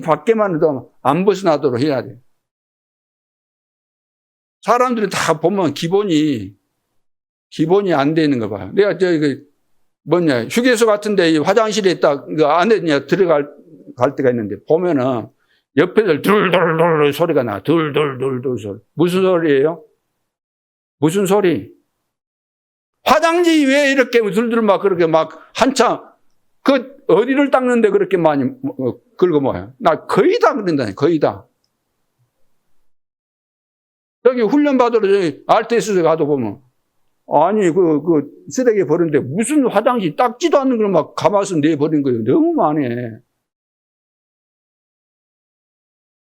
밖에만 해도 안 벗어나도록 해야 돼. 사람들이 다 보면 기본이 안 되는 거 봐요. 내가 휴게소 같은데 화장실에 있다, 그 안에 들어갈 때가 있는데 보면은 옆에서 둘둘둘 소리가 나. 둘둘둘둘 소리. 무슨 소리예요? 무슨 소리? 화장지 왜 이렇게 둘둘 막 그렇게 막 한참 어디를 닦는데 그렇게 많이 긁어 모아요? 나 거의 다 그런다니, 거의 다. 여기 훈련 받으러 저기 RTS에 가도 보면 아니 쓰레기 버리는데 무슨 화장지 닦지도 않는 걸 막 감아서 내버린 거예요. 너무 많네.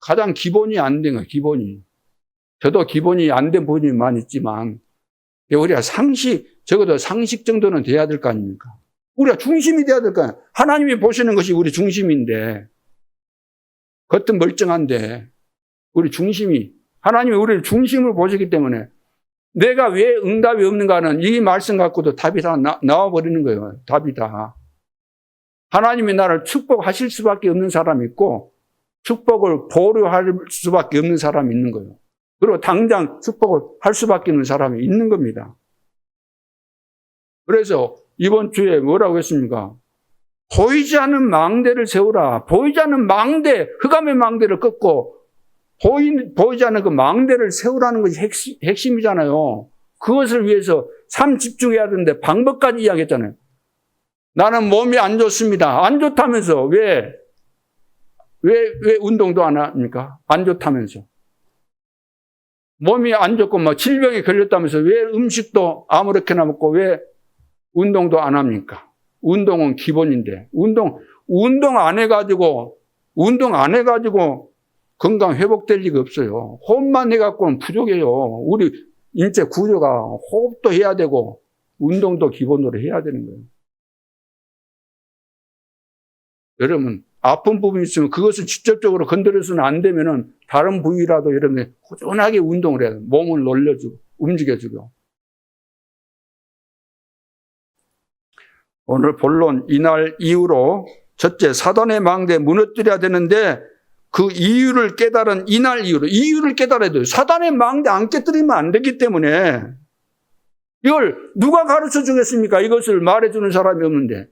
가장 기본이 안 된 거예요. 기본이. 저도 기본이 안 된 부분이 많이 있지만 우리가 적어도 상식 정도는 돼야 될 거 아닙니까? 우리가 중심이 돼야 될 거 아니에요. 하나님이 보시는 것이 우리 중심인데 겉은 멀쩡한데 우리 중심이 하나님이 우리를 중심을 보시기 때문에 내가 왜 응답이 없는가는 이 말씀 갖고도 답이 다 나와버리는 거예요. 답이 다. 하나님이 나를 축복하실 수밖에 없는 사람이 있고 축복을 보류할 수밖에 없는 사람이 있는 거예요. 그리고 당장 축복을 할 수밖에 없는 사람이 있는 겁니다. 그래서 이번 주에 뭐라고 했습니까? 보이지 않는 망대를 세우라. 보이지 않는 망대, 흑암의 망대를 끊고 보이지 않는 그 망대를 세우라는 것이 핵심이잖아요. 그것을 위해서 삶 집중해야 되는데 방법까지 이야기했잖아요. 나는 몸이 안 좋습니다. 안 좋다면서 왜 운동도 안 합니까? 안 좋다면서. 몸이 안 좋고 뭐 질병에 걸렸다면서 왜 음식도 아무렇게나 먹고 왜 운동도 안 합니까? 운동은 기본인데 운동 안 해가지고 건강 회복될 리가 없어요. 호흡만 해갖고는 부족해요. 우리 인체 구조가 호흡도 해야 되고 운동도 기본으로 해야 되는 거예요. 여러분 아픈 부분이 있으면 그것을 직접적으로 건드려서는 안 되면은 다른 부위라도 여러분이 꾸준하게 운동을 해야 돼요. 몸을 놀려주고 움직여주고. 오늘 본론 이날 이후로 첫째 사단의 망대 무너뜨려야 되는데 그 이유를 깨달은 이날 이후로 이유를 깨달아야 돼요. 사단의 망대 안 깨뜨리면 안 되기 때문에 이걸 누가 가르쳐 주겠습니까? 이것을 말해주는 사람이 없는데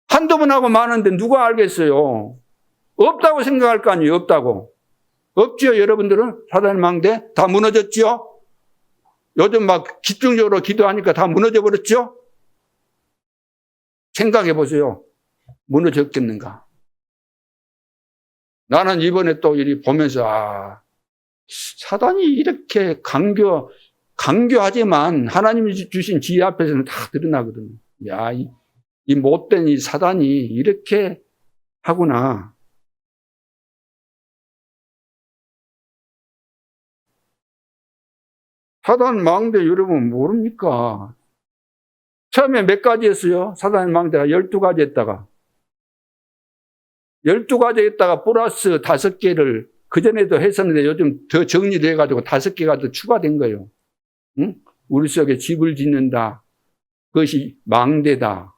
한두 번 하고 마는데 누가 알겠어요? 없다고 생각할 거 아니에요. 없다고. 없지요. 여러분들은 사단의 망대 다 무너졌지요. 요즘 막 집중적으로 기도하니까 다 무너져 버렸죠. 생각해 보세요. 무너졌겠는가? 나는 이번에 또 이리 보면서 사단이 이렇게 강교하지만 하나님이 주신 지혜 앞에서는 다 드러나거든요. 야, 이 못된 이 사단이 이렇게 하구나. 사단 망대 여러분 모릅니까? 처음에 몇 가지였어요? 사단의 망대가 12가지 했다가 12가지 했다가 플러스 5개를 그전에도 했었는데 요즘 더 정리를 해가지고 5개가 더 추가된 거예요. 응? 우리 속에 집을 짓는다. 그것이 망대다.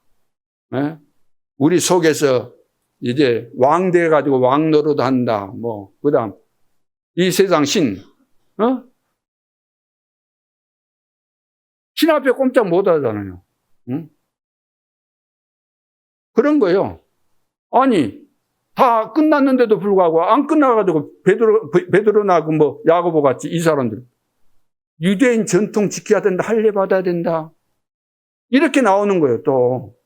에? 우리 속에서 이제 왕 돼가지고 왕 노릇 한다. 그 다음 이 세상 신 앞에 꼼짝 못 하잖아요. 응? 그런 거예요. 아니 다 끝났는데도 불구하고 안 끝나가지고 베드로나 야고보 같이 이 사람들 유대인 전통 지켜야 된다, 할례 받아야 된다 이렇게 나오는 거예요. 또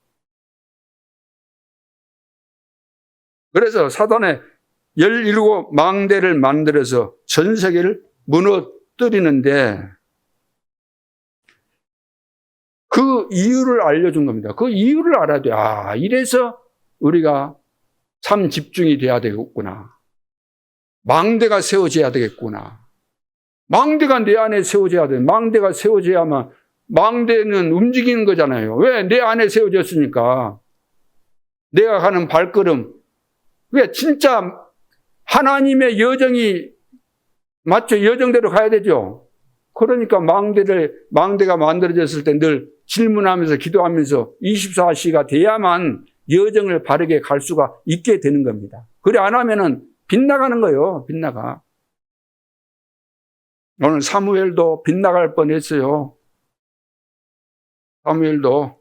그래서 사단의 17망대를 만들어서 전 세계를 무너뜨리는데 그 이유를 알려준 겁니다. 그 이유를 알아야 돼요. 이래서 우리가 참 집중이 돼야 되겠구나. 망대가 세워져야 되겠구나. 망대가 내 안에 세워져야 돼. 망대가 세워져야만 망대는 움직이는 거잖아요. 왜? 내 안에 세워졌으니까. 내가 가는 발걸음. 왜? 진짜 하나님의 여정이 맞죠? 여정대로 가야 되죠. 그러니까 망대가 만들어졌을 때 늘 질문하면서 기도하면서 24시가 돼야만 여정을 바르게 갈 수가 있게 되는 겁니다. 그래 안 하면은 빗나가는 거예요. 빗나가. 오늘 사무엘도 빗나갈 뻔했어요. 사무엘도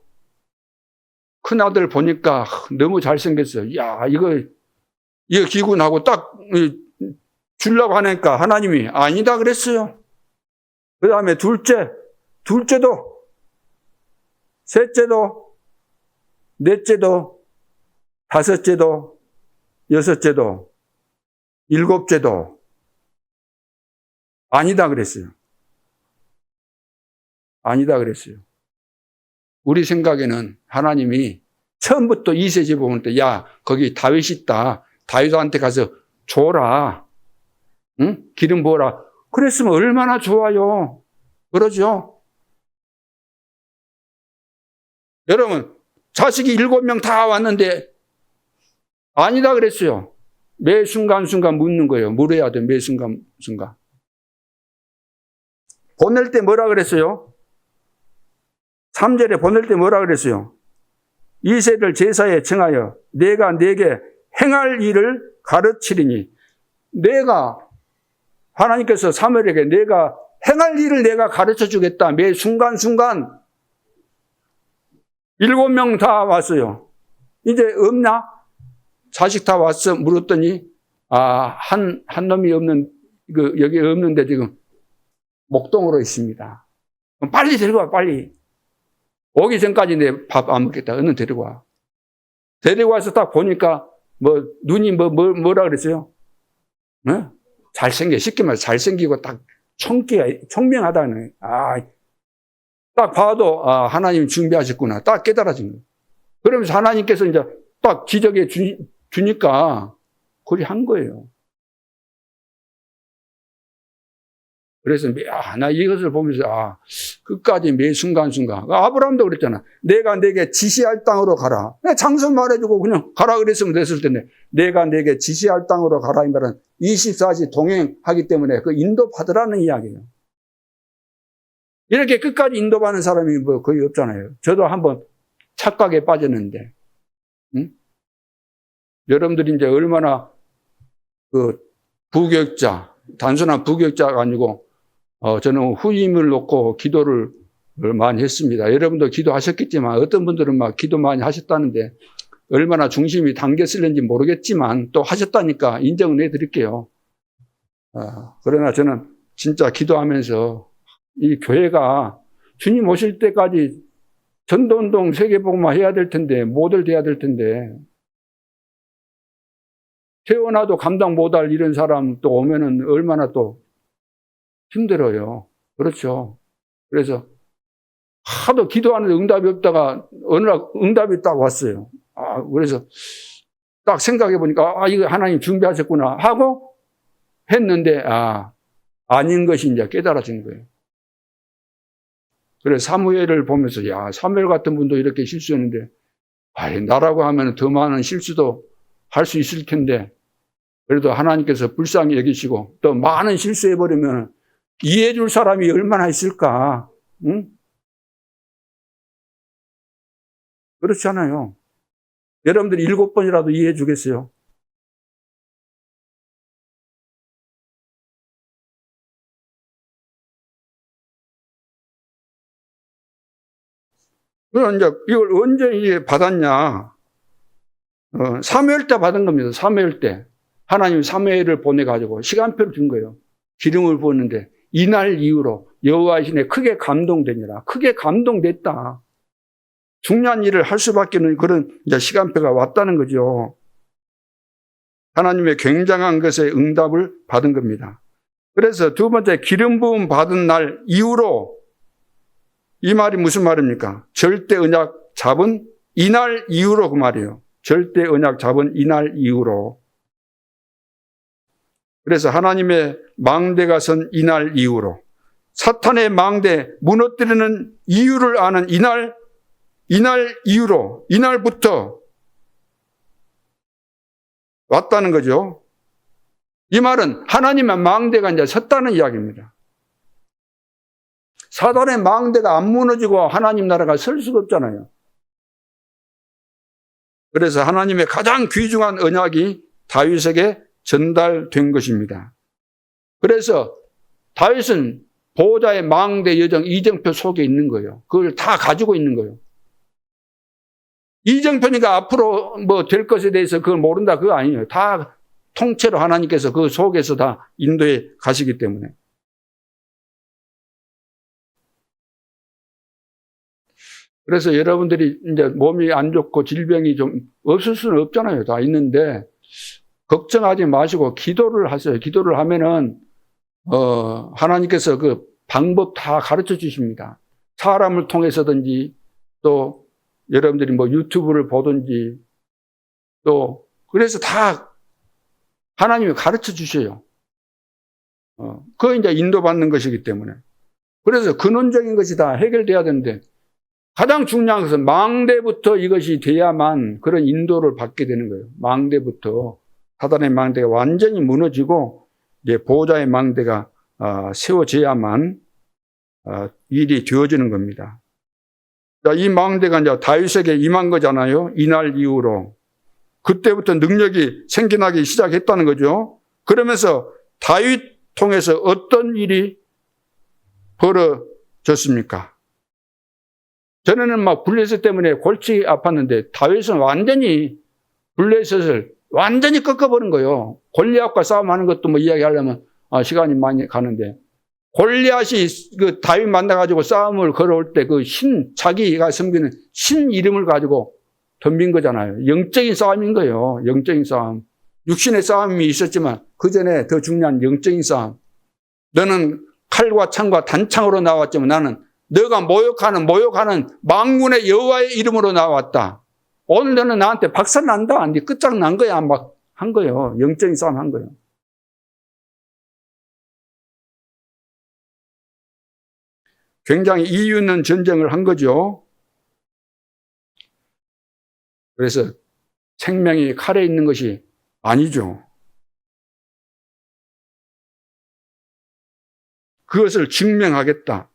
큰아들 보니까 너무 잘생겼어요. 야, 이거 기군하고 딱 주려고 하니까 하나님이 아니다 그랬어요. 그 다음에 둘째도, 셋째도, 넷째도, 다섯째도, 여섯째도, 일곱째도 아니다 그랬어요. 아니다 그랬어요. 우리 생각에는 하나님이 처음부터 이세제 보면 때, 야, 거기 다윗 있다. 다윗한테 가서 줘라. 응? 기름 부어라. 그랬으면 얼마나 좋아요. 그러죠? 여러분, 자식이 7명 다 왔는데 아니다 그랬어요. 매 순간순간 묻는 거예요. 물어야 돼, 매 순간순간. 보낼 때 뭐라 그랬어요? 3절에 보낼 때 뭐라 그랬어요? 이세를 제사에 청하여 내가 네게 행할 일을 가르치리니 내가 하나님께서 사무엘에게 내가 행할 일을 내가 가르쳐 주겠다. 매 순간순간 7명 다 왔어요. 이제 없나? 자식 다 왔어? 물었더니 한 놈이 없는, 여기 없는데 지금 목동으로 있습니다. 그럼 빨리 데리고 와, 빨리. 오기 전까지 내 밥 안 먹겠다. 얼른 데리고 와. 데리고 와서 딱 보니까 눈이 뭐라 그랬어요? 네? 쉽게 말해서 잘생기고 딱 청명하다는. 딱 봐도 하나님 준비하셨구나. 딱 깨달아진 거예요. 그러면서 하나님께서 이제 딱 기적에 주니까 그리 한 거예요. 그래서 나 이것을 보면서 끝까지 매 순간순간. 아브라함도 그랬잖아. 내가 내게 지시할 땅으로 가라. 장소 말해주고 그냥 가라 그랬으면 됐을 텐데 내가 내게 지시할 땅으로 가라 이 말은 24시 동행하기 때문에 그 인도받으라는 이야기예요. 이렇게 끝까지 인도받는 사람이 거의 없잖아요. 저도 한번 착각에 빠졌는데, 응? 여러분들이 이제 얼마나 부교육자, 단순한 부교육자가 아니고, 저는 후임을 놓고 기도를 많이 했습니다. 여러분도 기도하셨겠지만, 어떤 분들은 막 기도 많이 하셨다는데, 얼마나 중심이 당겼을는지 모르겠지만, 또 하셨다니까 인정을 해드릴게요. 그러나 저는 진짜 기도하면서, 이 교회가 주님 오실 때까지 전도운동 세계복음화 해야 될 텐데, 모델 돼야 될 텐데, 태어나도 감당 못할 이런 사람 또 오면은 얼마나 또 힘들어요. 그렇죠. 그래서 하도 기도하는데 응답이 없다가 어느 날 응답이 딱 왔어요. 그래서 딱 생각해 보니까 이거 하나님 준비하셨구나 하고 했는데 아닌 것이 이제 깨달아진 거예요. 그래서 사무엘을 보면서 사무엘 같은 분도 이렇게 실수했는데 나라고 하면 더 많은 실수도 할 수 있을 텐데 그래도 하나님께서 불쌍히 여기시고 또 많은 실수해버리면 이해해 줄 사람이 얼마나 있을까? 응? 그렇지 않아요. 여러분들이 7번이라도 이해해 주겠어요? 그럼 이제 이걸 언제 받았냐? 사무엘 때 받은 겁니다. 사무엘 때. 하나님이 사무엘을 보내가지고 시간표를 준 거예요. 기름을 부었는데 이날 이후로 여호와의 신에 크게 감동되니라. 크게 감동됐다. 중요한 일을 할 수밖에 없는 그런 이제 시간표가 왔다는 거죠. 하나님의 굉장한 것에 응답을 받은 겁니다. 그래서 두 번째 기름 부음 받은 날 이후로 이 말이 무슨 말입니까? 절대 언약 잡은 이날 이후로 그 말이에요. 절대 언약 잡은 이날 이후로. 그래서 하나님의 망대가 선 이날 이후로 사탄의 망대 무너뜨리는 이유를 아는 이날 이후로 이날부터 왔다는 거죠. 이 말은 하나님의 망대가 이제 섰다는 이야기입니다. 사단의 망대가 안 무너지고 하나님 나라가 설 수가 없잖아요. 그래서 하나님의 가장 귀중한 언약이 다윗에게 전달된 것입니다. 그래서 다윗은 보호자의 망대 여정 이정표 속에 있는 거예요. 그걸 다 가지고 있는 거예요. 이정표니까 앞으로 될 것에 대해서 그걸 모른다 그거 아니에요. 다 통째로 하나님께서 그 속에서 다 인도해 가시기 때문에. 그래서 여러분들이 이제 몸이 안 좋고 질병이 좀 없을 수는 없잖아요. 다 있는데 걱정하지 마시고 기도를 하세요. 기도를 하면은 하나님께서 그 방법 다 가르쳐 주십니다. 사람을 통해서든지 또 여러분들이 유튜브를 보든지 또 그래서 다 하나님이 가르쳐 주셔요. 그거 이제 인도받는 것이기 때문에. 그래서 근원적인 것이 다 해결돼야 되는데 가장 중요한 것은 망대부터 이것이 돼야만 그런 인도를 받게 되는 거예요. 망대부터 사단의 망대가 완전히 무너지고 이제 보호자의 망대가 세워져야만 일이 되어지는 겁니다. 자, 이 망대가 이제 다윗에게 임한 거잖아요. 이날 이후로. 그때부터 능력이 생겨나기 시작했다는 거죠. 그러면서 통해서 어떤 일이 벌어졌습니까? 전에는 막 블레셋 때문에 골치 아팠는데 다윗은 완전히 블레셋을 완전히 꺾어버린 거예요. 골리앗과 싸움하는 것도 뭐 이야기하려면 시간이 많이 가는데, 골리앗이 그 다윗 만나가지고 싸움을 걸어올 때 그 자기가 섬기는 신 이름을 가지고 덤빈 거잖아요. 영적인 싸움인 거예요. 영적인 싸움. 육신의 싸움이 있었지만 그 전에 더 중요한 영적인 싸움. 너는 칼과 창과 단창으로 나왔지만 나는 너가 모욕하는 만군의 여호와의 이름으로 나왔다. 오늘 너는 나한테 박살난다. 네 끝장난 거야. 막 한 거예요. 영적인 싸움 한 거예요. 굉장히 이유 있는 전쟁을 한 거죠. 그래서 생명이 칼에 있는 것이 아니죠. 그것을 증명하겠다.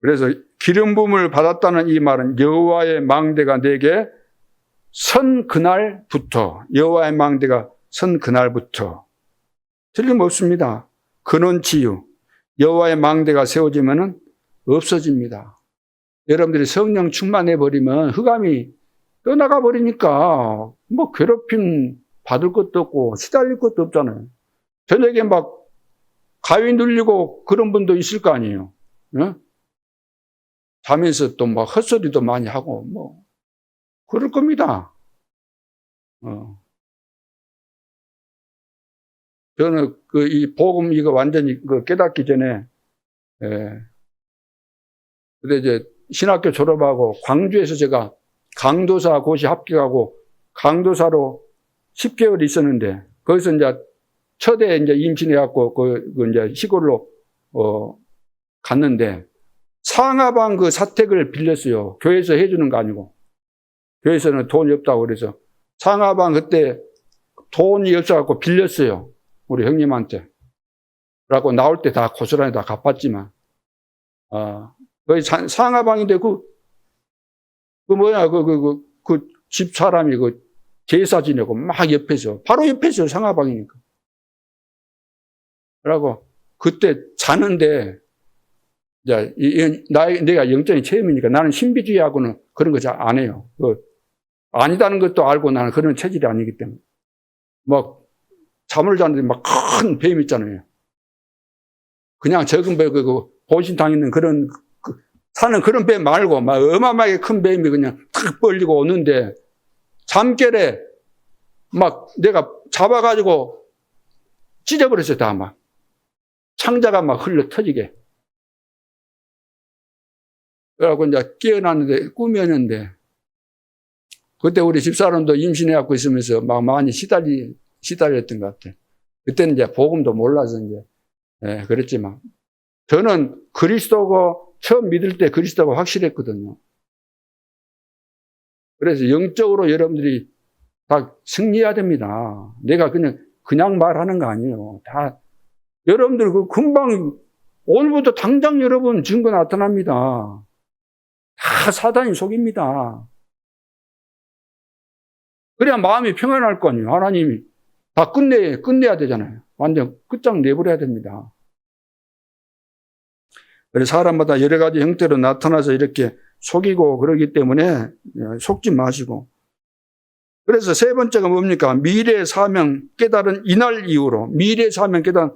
그래서 기름 부음을 받았다는 이 말은 여호와의 망대가 내게 선 그날부터, 여호와의 망대가 선 그날부터, 틀림없습니다. 근원치유, 여호와의 망대가 세워지면 없어집니다. 여러분들이 성령 충만해 버리면 흑암이 떠나가 버리니까 뭐 괴롭힘 받을 것도 없고 시달릴 것도 없잖아요. 저녁에 막 가위 눌리고 그런 분도 있을 거 아니에요. 어? 자면서 또 막 헛소리도 많이 하고 뭐 그럴 겁니다. 저는 이 복음 이거 완전히 깨닫기 전에, 근데 이제 신학교 졸업하고 광주에서 제가 강도사 고시 합격하고 강도사로 10개월 있었는데, 거기서 이제 초대 이제 임신해갖고 이제 시골로 갔는데 상하방 그 사택을 빌렸어요. 교회에서 해주는 거 아니고. 교회에서는 돈이 없다고 그래서 상하방 그때 돈이 없어갖고 빌렸어요. 우리 형님한테. 그래갖고 나올 때 다 고스란히 다 갚았지만, 거기 상하방인데 그 집 사람이 제사 지내고 막 옆에서, 바로 옆에서 상하방이니까. 그러고 그때 자는데, 내가 영적인 체험이니까 나는 신비주의하고는 그런 거 잘 안 해요. 아니다는 것도 알고 나는 그런 체질이 아니기 때문에. 막 잠을 자는데 막 큰 뱀 있잖아요. 그냥 적은 뱀, 보신당 있는 사는 그런 뱀 말고 막 어마어마하게 큰 뱀이 그냥 탁 벌리고 오는데 잠결에 막 내가 잡아가지고 찢어버렸어요, 다 막. 창자가 막 흘러 터지게. 그래갖고 이제 깨어났는데, 꿈이었는데, 그때 우리 집사람도 임신해갖고 있으면서 막 많이 시달렸던 것 같아요. 그때는 이제 복음도 몰라서 이제, 그랬지만. 저는 그리스도가, 처음 믿을 때 그리스도가 확실했거든요. 그래서 영적으로 여러분들이 다 승리해야 됩니다. 내가 그냥 말하는 거 아니에요. 다, 여러분들 금방, 오늘부터 당장 여러분 증거 나타납니다. 다 사단이 속입니다. 그래야 마음이 평안할 거 아니에요. 하나님이 다 끝내야 되잖아요. 완전 끝장 내버려야 됩니다. 그래서 사람마다 여러 가지 형태로 나타나서 이렇게 속이고 그러기 때문에 속지 마시고. 그래서 세 번째가 뭡니까? 미래 사명 깨달은 이날 이후로. 미래 사명 깨달은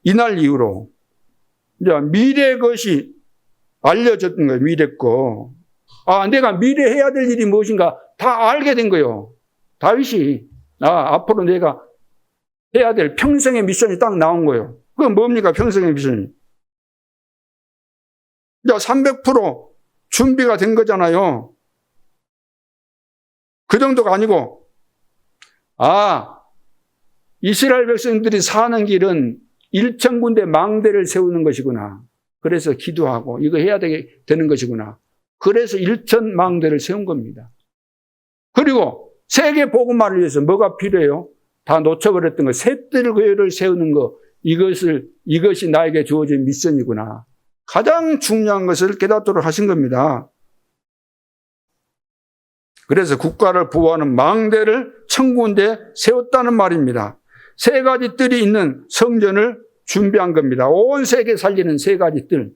이날 이후로. 이제 미래 것이 알려졌던 거예요. 미래 거. 내가 미래 해야 될 일이 무엇인가 다 알게 된 거예요. 다윗이 앞으로 내가 해야 될 평생의 미션이 딱 나온 거예요. 그건 뭡니까? 평생의 미션이. 이제 300% 준비가 된 거잖아요. 그 정도가 아니고, 이스라엘 백성들이 사는 길은 1,000군데 망대를 세우는 것이구나. 그래서 기도하고 이거 해야 되는 것이구나. 그래서 1,000망대를 세운 겁니다. 그리고 세계 복음화를 위해서 뭐가 필요해요? 다 놓쳐버렸던 거, 셋들교회를 세우는 거, 이것이 나에게 주어진 미션이구나. 가장 중요한 것을 깨닫도록 하신 겁니다. 그래서 국가를 보호하는 망대를 천군데 세웠다는 말입니다. 세 가지 뜰이 있는 성전을 준비한 겁니다. 온 세계 살리는 세 가지 뜰.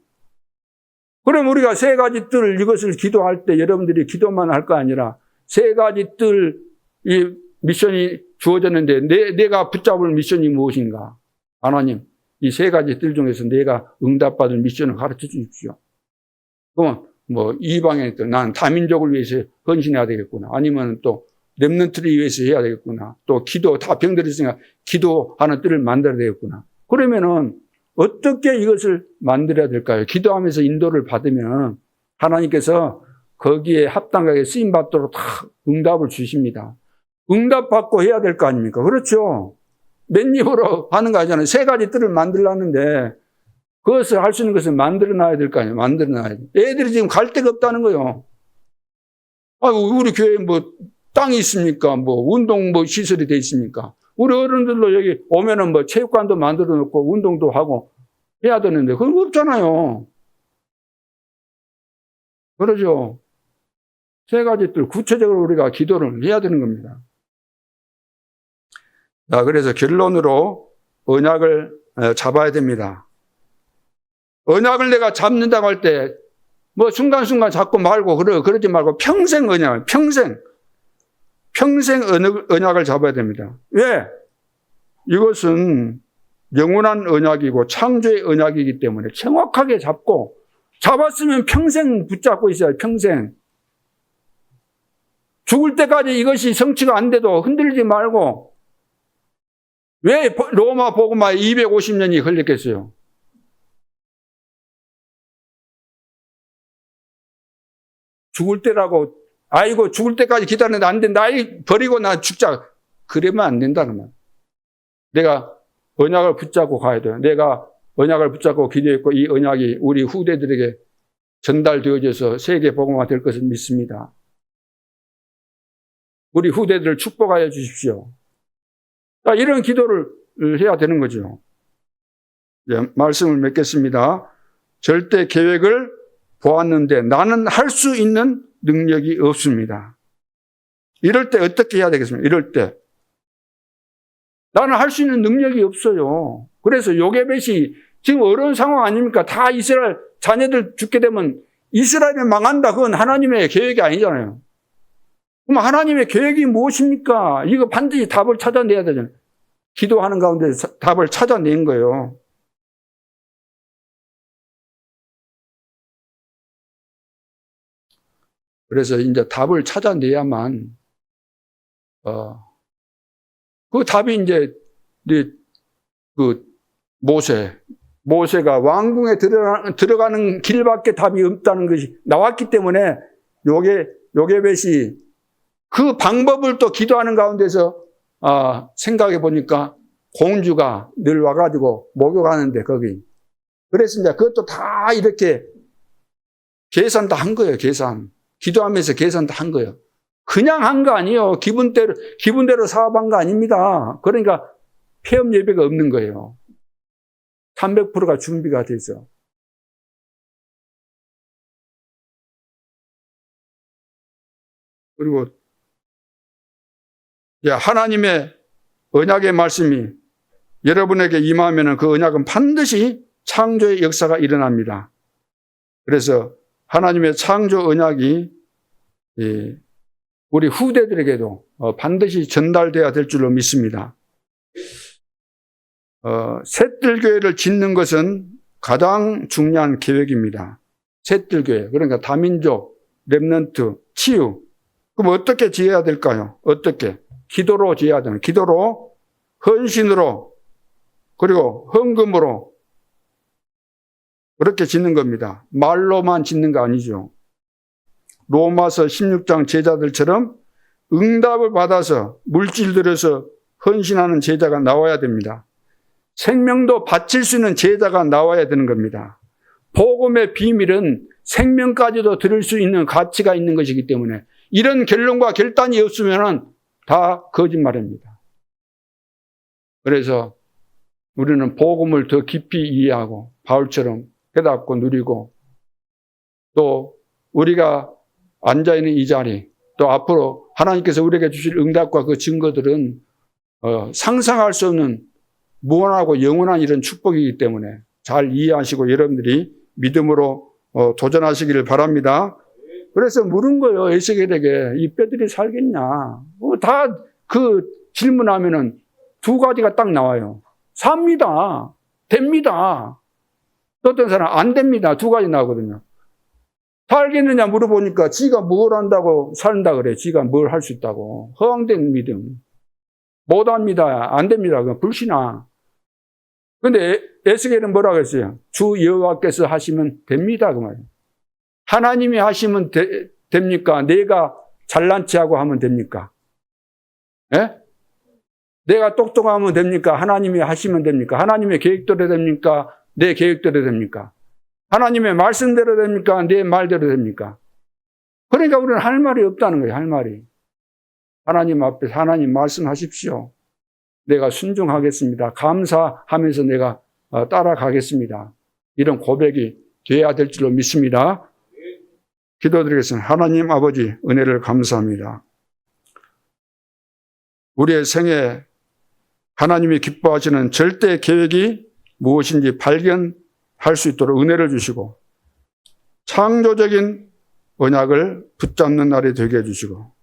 그럼 우리가 세 가지 뜰 이것을 기도할 때 여러분들이 기도만 할 거 아니라 세 가지 뜰 이 미션이 주어졌는데 내가 붙잡을 미션이 무엇인가? 하나님, 이 세 가지 뜰 중에서 내가 응답받을 미션을 가르쳐 주십시오. 그러면 뭐 이방에 난 다민족을 위해서 헌신해야 되겠구나. 아니면 또 렘넌트를 위해서 해야 되겠구나. 또 기도 다 병들이 있으니까 기도하는 뜰을 만들어야 되겠구나. 그러면은 어떻게 이것을 만들어야 될까요? 기도하면서 인도를 받으면 하나님께서 거기에 합당하게 쓰임받도록 다 응답을 주십니다. 응답받고 해야 될 거 아닙니까? 그렇죠. 맨입으로 하는 거 아니잖아요. 세 가지 뜰을 만들려는데 그것을 할 수 있는 것을 만들어 놔야 될 거 아니에요. 만들어 놔야 돼. 애들이 지금 갈 데가 없다는 거예요. 우리 교회에 뭐 땅이 있습니까? 뭐 운동 뭐 시설이 돼 있습니까? 우리 어른들도 여기 오면은 뭐 체육관도 만들어 놓고 운동도 하고 해야 되는데 그건 없잖아요. 그러죠. 세 가지 뜰 구체적으로 우리가 기도를 해야 되는 겁니다. 자, 그래서 결론으로 언약을 잡아야 됩니다. 언약을 내가 잡는다고 할 때 뭐 순간순간 잡고 말고 그러지 말고 평생 언약을 평생 언약을 잡아야 됩니다. 왜? 이것은 영원한 언약이고 창조의 언약이기 때문에 정확하게 잡고 잡았으면 평생 붙잡고 있어야 평생. 죽을 때까지 이것이 성취가 안 돼도 흔들리지 말고 왜 로마 복음화에 250년이 걸렸겠어요? 죽을 때라고 아이고 죽을 때까지 기다리는데 안 된다. 버리고 나 죽자. 그러면 안 된다는 말. 내가 언약을 붙잡고 가야 돼요. 내가 언약을 붙잡고 기도했고 이 언약이 우리 후대들에게 전달되어져서 세계 복음화 될 것을 믿습니다. 우리 후대들을 축복하여 주십시오. 이런 기도를 해야 되는 거죠. 말씀을 맺겠습니다. 절대 계획을 보았는데 나는 할 수 있는 능력이 없습니다. 이럴 때 어떻게 해야 되겠습니까? 이럴 때 나는 할 수 있는 능력이 없어요. 그래서 요게벳이 지금 어려운 상황 아닙니까? 다 이스라엘 자녀들 죽게 되면 이스라엘이 망한다. 그건 하나님의 계획이 아니잖아요. 그럼 하나님의 계획이 무엇입니까? 이거 반드시 답을 찾아내야 되잖아요. 기도하는 가운데 답을 찾아낸 거예요. 그래서 이제 답을 찾아내야만, 그 답이 이제, 모세가 왕궁에 들어가는 길밖에 답이 없다는 것이 나왔기 때문에 요게벳이 그 방법을 또 기도하는 가운데서, 생각해 보니까 공주가 늘 와가지고 목욕하는데 거기. 그래서 이제 그것도 다 이렇게 계산 다 한 거예요, 계산. 기도하면서 계산 다 한 거예요. 그냥 한 거 아니에요. 기분대로 사업한 거 아닙니다. 그러니까 폐업 예배가 없는 거예요. 300%가 준비가 돼서. 그리고 하나님의 언약의 말씀이 여러분에게 임하면 그 언약은 반드시 창조의 역사가 일어납니다. 그래서 하나님의 창조 언약이 우리 후대들에게도 반드시 전달돼야 될 줄로 믿습니다. 셋들교회를 짓는 것은 가장 중요한 계획입니다. 셋들교회, 그러니까 다민족, 렘넌트, 치유. 그럼 어떻게 지어야 될까요? 어떻게? 기도로 지어야 되는, 기도로, 헌신으로, 그리고 헌금으로 그렇게 짓는 겁니다. 말로만 짓는 거 아니죠. 로마서 16장 제자들처럼 응답을 받아서 물질 들여서 헌신하는 제자가 나와야 됩니다. 생명도 바칠 수 있는 제자가 나와야 되는 겁니다. 복음의 비밀은 생명까지도 들을 수 있는 가치가 있는 것이기 때문에 이런 결론과 결단이 없으면 다 거짓말입니다. 그래서 우리는 복음을 더 깊이 이해하고 바울처럼 깨닫고 누리고 또 우리가 앉아있는 이 자리 또 앞으로 하나님께서 우리에게 주실 응답과 그 증거들은 상상할 수 없는 무한하고 영원한 이런 축복이기 때문에 잘 이해하시고 여러분들이 믿음으로 도전하시기를 바랍니다. 그래서 물은 거예요. 에스겔에게 이 뼈들이 살겠냐. 다 그 질문하면은 두 가지가 딱 나와요. 삽니다. 됩니다. 또 어떤 사람 안 됩니다. 두 가지 나오거든요. 살겠느냐 물어보니까 지가 뭘 한다고 산다 그래. 지가 뭘 할 수 있다고. 허황된 믿음. 못합니다. 안 됩니다. 그건 불신앙. 근데 에스겔은 뭐라고 했어요? 주 여호와께서 하시면 됩니다. 그 말이에요. 하나님이 하시면 됩니까? 내가 잘난 체하고 하면 됩니까? 예? 내가 똑똑하면 됩니까? 하나님이 하시면 됩니까? 하나님의 계획대로 됩니까? 내 계획대로 됩니까? 하나님의 말씀대로 됩니까? 내 말대로 됩니까? 그러니까 우리는 할 말이 없다는 거예요. 할 말이. 하나님 앞에서 하나님 말씀하십시오. 내가 순종하겠습니다. 감사하면서 내가 따라가겠습니다. 이런 고백이 돼야 될 줄로 믿습니다. 기도드리겠습니다. 하나님 아버지 은혜를 감사합니다. 우리의 생에 하나님이 기뻐하시는 절대 계획이 무엇인지 발견할 수 있도록 은혜를 주시고 창조적인 언약을 붙잡는 날이 되게 해주시고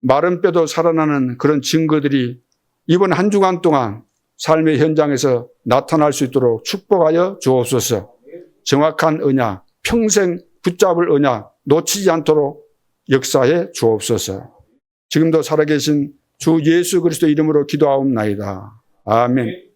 마른 뼈도 살아나는 그런 증거들이 이번 한 주간 동안 삶의 현장에서 나타날 수 있도록 축복하여 주옵소서. 정확한 언약, 평생 붙잡을 언약 놓치지 않도록 역사해 주옵소서. 지금도 살아계신 주 예수 그리스도 이름으로 기도하옵나이다. 아멘.